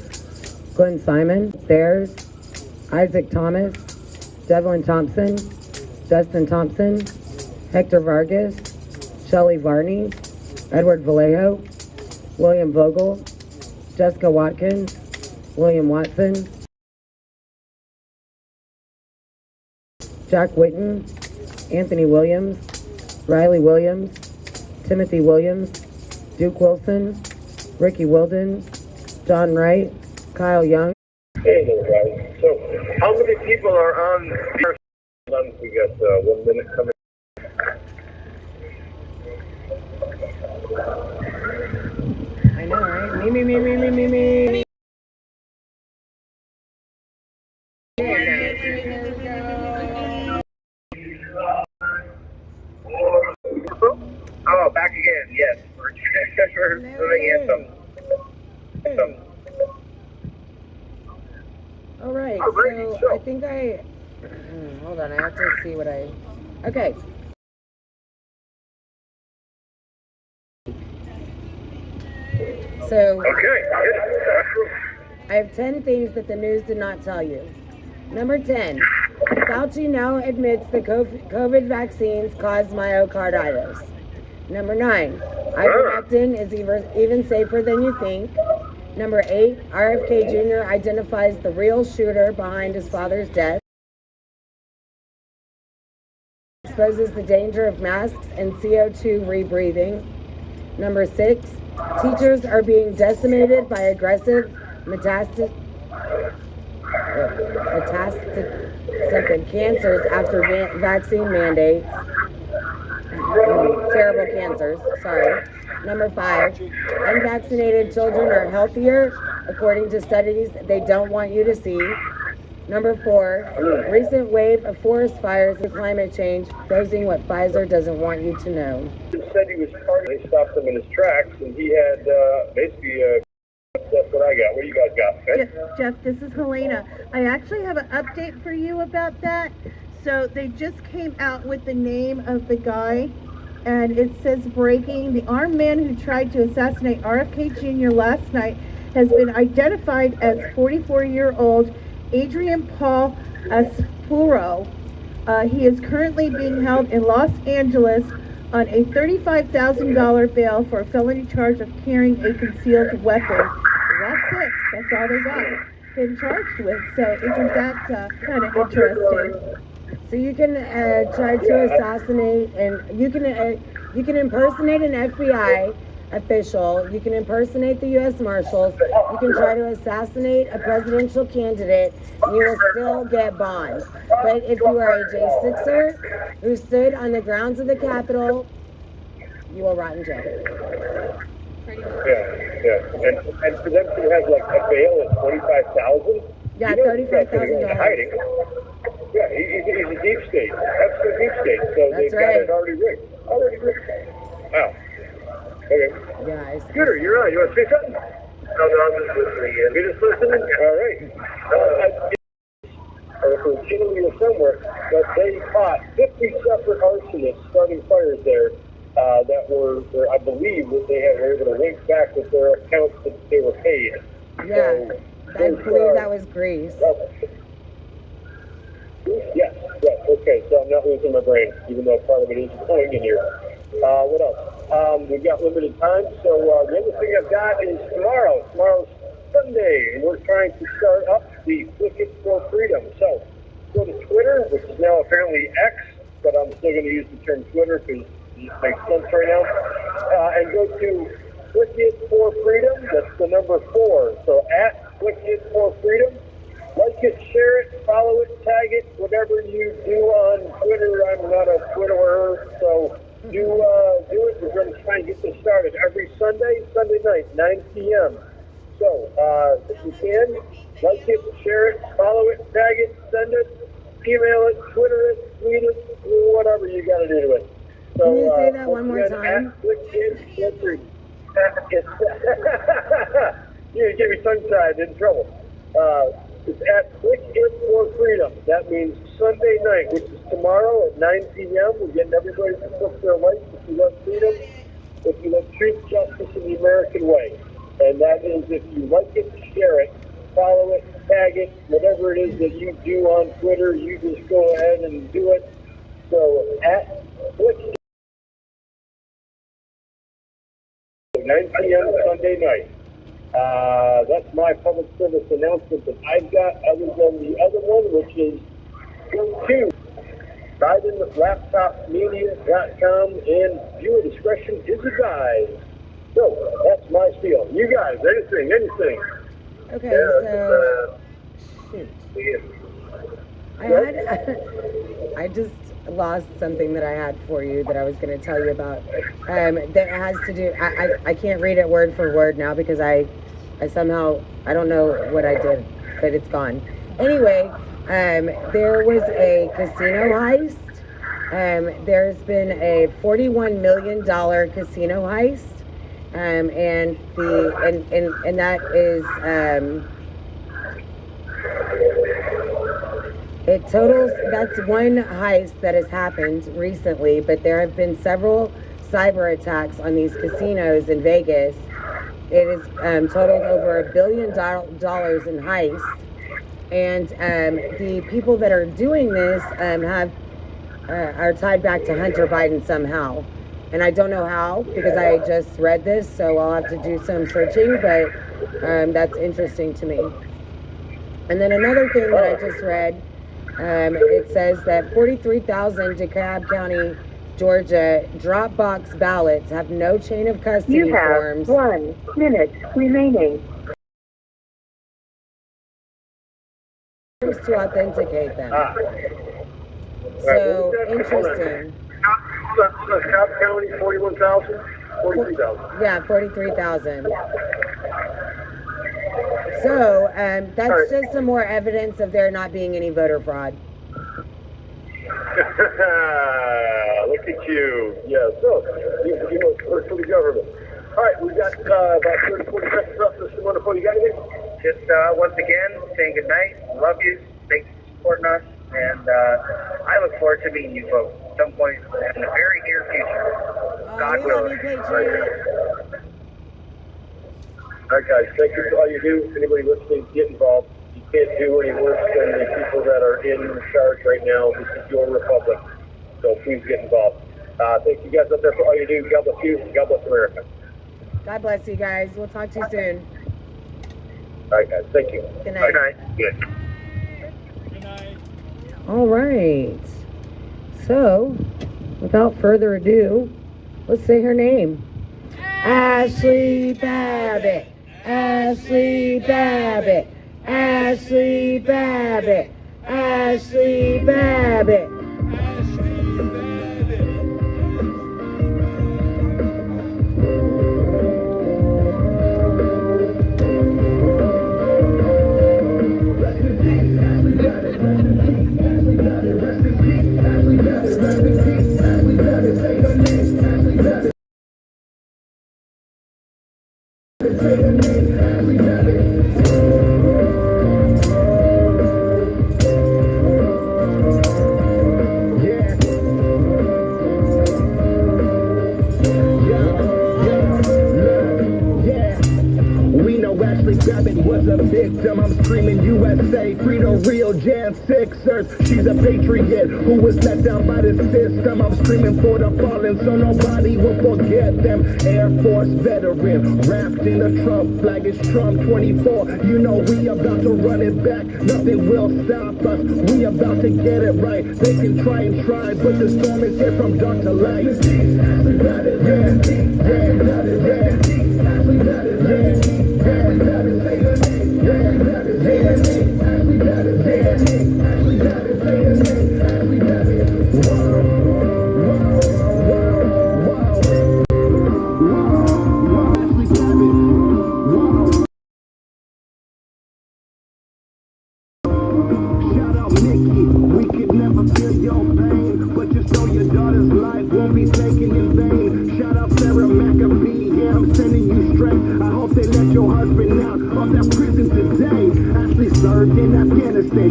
Glenn Simon, Bears, Isaac Thomas, Devlin Thompson, Dustin Thompson, Hector Vargas, Shelley Varney, Edward Vallejo, William Vogel, Jessica Watkins, William Watson, Jack Whitten, Anthony Williams, Riley Williams, Timothy Williams, Duke Wilson, Ricky Wilden, John Wright, Kyle Young. Hey there, guys. So, how many people are on the... We got 1 minute coming. I know, right? Me. Oh, back again, yes. We're doing some. All right, so I think hold on, I have to see what okay. So, I have 10 things that the news did not tell you. Number 10, Fauci now admits the COVID vaccines caused myocarditis. Number 9, ivermectin is even safer than you think. Number 8, RFK Jr. identifies the real shooter behind his father's death. Exposes the danger of masks and CO2 rebreathing. Number 6, teachers are being decimated by aggressive metastatic cancers after vaccine mandates. Terrible cancers, sorry. Number 5, unvaccinated children are healthier, according to studies they don't want you to see. Number 4, recent wave of forest fires and climate change, exposing what Pfizer doesn't want you to know. He said he was part of it. They stopped him in his tracks, and he had basically, that's what I got. What do you guys got? Okay? Jeff, this is Helena. I actually have an update for you about that. So they just came out with the name of the guy, and it says breaking. The armed man who tried to assassinate RFK Jr. last night has been identified as 44-year-old Adrian Paul Aspuro. He is currently being held in Los Angeles on a $35,000 bail for a felony charge of carrying a concealed weapon. That's it. That's all they got him charged with. So isn't that kind of interesting? So you can try to assassinate, and you can impersonate an FBI official. You can impersonate the U.S. Marshals. You can try to assassinate a presidential candidate, and you will still get bond. But if you are a J6er who stood on the grounds of the Capitol, you will rot in jail. Yeah. And for them to have like a bail of $25,000? Yeah, $35,000. Hiding. Yeah, he's a deep state. That's the deep state. So they've got it already rigged. Wow. Okay. Yeah, Scooter, you're on. You want to say something? No, I'm just listening. You're just listening? All right. From Chile or somewhere, but they caught 50 separate arsonists starting fires there that were, I believe, that they were able to link back with their accounts that they were paid. Yeah, so, I believe that was Greece. Yes, okay, so I'm not losing my brain, even though part of it is going in here. What else? We've got limited time, so the other thing I've got is tomorrow. Tomorrow's Sunday, and we're trying to start up the Wicked for Freedom. So, go to Twitter, which is now apparently X, but I'm still going to use the term Twitter because it makes sense right now. And go to Wicked for Freedom, that's the number 4. So, at Wicked for Freedom. Like it, share it, follow it, tag it, whatever you do on Twitter. I'm not a Twitterer, so do it. We're going to try and get this started every Sunday night, 9 p.m. So, if you can, like it, share it, follow it, tag it, send it, email it, Twitter it, tweet it, whatever you got to do to it. So, can you say that one more time? You get me tongue-tied, in trouble. It's at Click It for Freedom. That means Sunday night, which is tomorrow at 9 p.m. We're getting everybody to put their life if you love freedom, if you love truth, justice, and the American way. And that is if you like it, share it, follow it, tag it, whatever it is that you do on Twitter, you just go ahead and do it. So at Click It. 9 p.m. Sunday night. That's my public service announcement that I've got, other than the other one, which is go to BidenLaptopMedia.com and viewer discretion is advised. So that's my spiel. You guys, anything. Okay, so shoot. I just lost something that I had for you that I was going to tell you about. That has to do. I can't read it word for word now because I somehow I don't know what I did, but it's gone. Anyway, there was a casino heist. There's been a $41 million casino heist. And that is it totals, that's one heist that has happened recently, but there have been several cyber attacks on these casinos in Vegas. It is totaled over $1 billion in heist, and the people that are doing this are tied back to Hunter Biden somehow. And I don't know how, because I just read this, so I'll have to do some searching, but that's interesting to me. And then another thing that I just read, it says that 43,000 DeKalb County, Georgia, Dropbox ballots have no chain of custody You have forms. 1 minute remaining. To authenticate them. So, interesting. Cobb County, 41,000? 43,000. Yeah, 43,000. So, that's just some more evidence of there not being any voter fraud. Look at you. Yeah, so, you know, work for the government. All right, we've got about 30, 40 seconds left. This is wonderful. You got anything? Just once again, saying good night. Love you. Thanks for supporting us. And I look forward to meeting you folks at some point in the very near future. God willing. All right, guys. Thank you for all you do. Anybody listening, get involved. You can't do any worse than the people that are in charge right now. This is your republic. So please get involved. Thank you guys up there for all you do. God bless you. God bless America. God bless you guys. We'll talk to you soon. All right, guys. Thank you. Good night. Good night. Good. All right. So, without further ado, let's say her name. Ashley Babbitt. Ashley Babbitt. Ashley Babbitt. Ashley Babbitt. I'm screaming USA, free the real Jan Sixers. She's a patriot who was let down by the system. I'm screaming for the fallen so nobody will forget them. Air Force veteran, wrapped in a Trump flag. It's Trump 24. You know we about to run it back. Nothing will stop us. We about to get it right. They can try and try, but the storm is here from dark to light.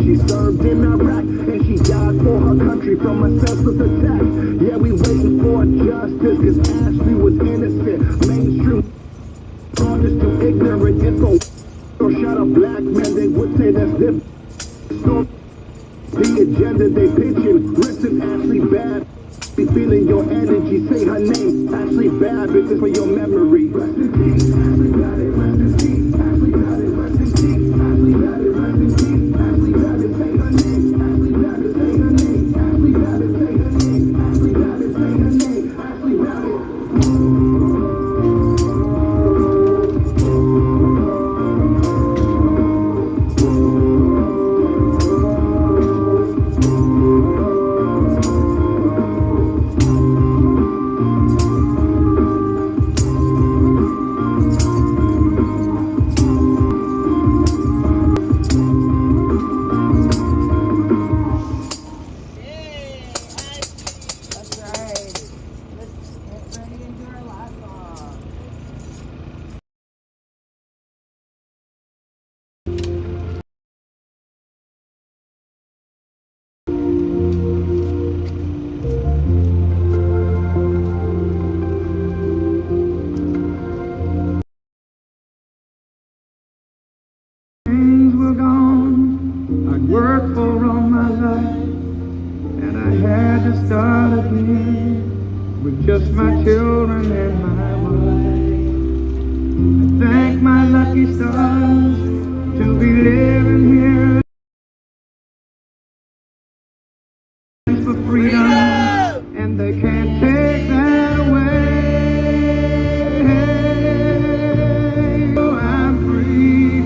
She served in Iraq and she died for her country from a senseless attack. Yeah, we waiting for justice cause Ashley was innocent. Mainstream honest to ignorant info. Or shot a black man, they would say that's different. The agenda they pitching, listen Ashley bad. Feeling your energy, say her name. Ashley Babbitt, this for your memory. Rest in peace, Ashley Babbitt, rest in peace, Ashley Babbitt, rest in peace, Ashley Babbitt, rest in peace, Ashley Babbitt, say her name, Ashley Babbitt, say her name, Ashley Babbitt, say her name, Ashley Babbitt, say her name, Ashley Babbitt. Things were gone, I'd worked for all my life, and I had to start again with just my children and my wife. I thank my lucky stars to be living here for freedom, and they can't take that away. Oh, I'm free,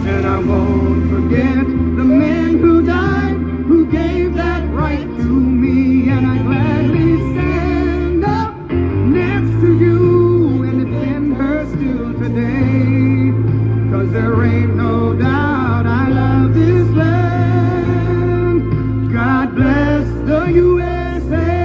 and I won't forget the men who died, who gave that right to me, and I gladly stand up next to you and defend her still today, 'cause there ain't no doubt I love this land. God bless the USA.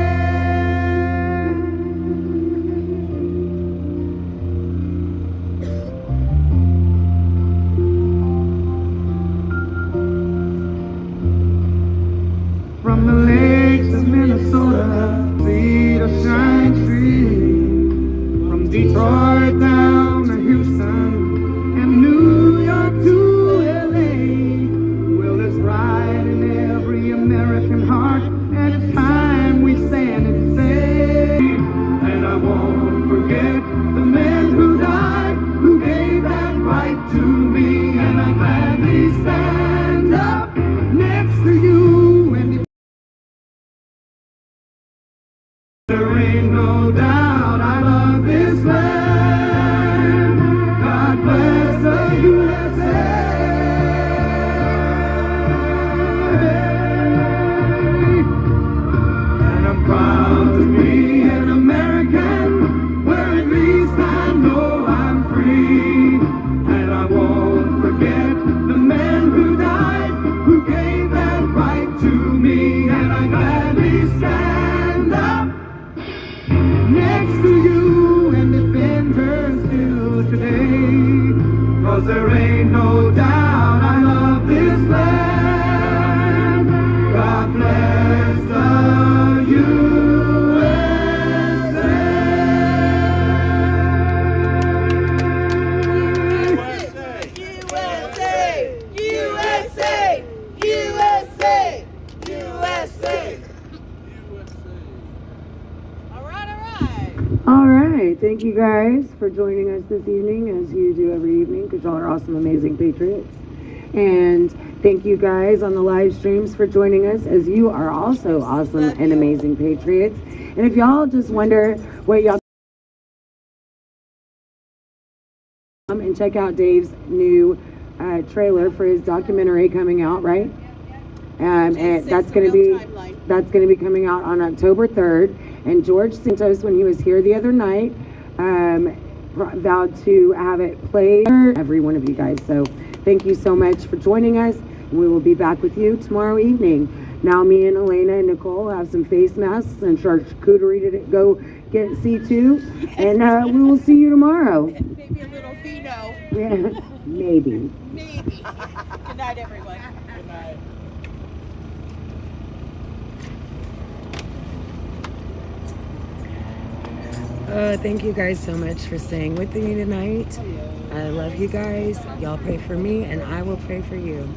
From the lakes of Minnesota, see the shining stream. From Detroit down to Houston and New York to LA. Well, it's right in every American heart, and it's time we stand and say, and I won't forget the men who died, who gave that right to me, and I gladly stand up next to you and there ain't no doubt I love this land. God bless the USA. And I'm proud to be an American, where at least I know I'm free. And I won't forget the men who died, who gave that right to me, and I gladly stand up next to you and defend her still today, 'cause there ain't no doubt I love this land. God bless the USA. USA! USA! USA! All right. Thank you guys for joining us this evening, as you do every evening, because y'all are awesome, amazing patriots. And thank you guys on the live streams for joining us, as you are also awesome and amazing patriots. And if y'all just wonder what y'all come and check out Dave's new trailer for his documentary coming out, right? And that's going to be coming out on October 3rd. And George Santos, when he was here the other night, vowed to have it played for every one of you guys. So thank you so much for joining us, and we will be back with you tomorrow evening. Now me and Elena and Nicole have some face masks and charcuterie to go see to, and we will see you tomorrow. Maybe a little vino. Yeah, maybe. Maybe. Good night, everyone. Good night. Thank you guys so much for staying with me tonight. I love you guys. Y'all pray for me, and I will pray for you.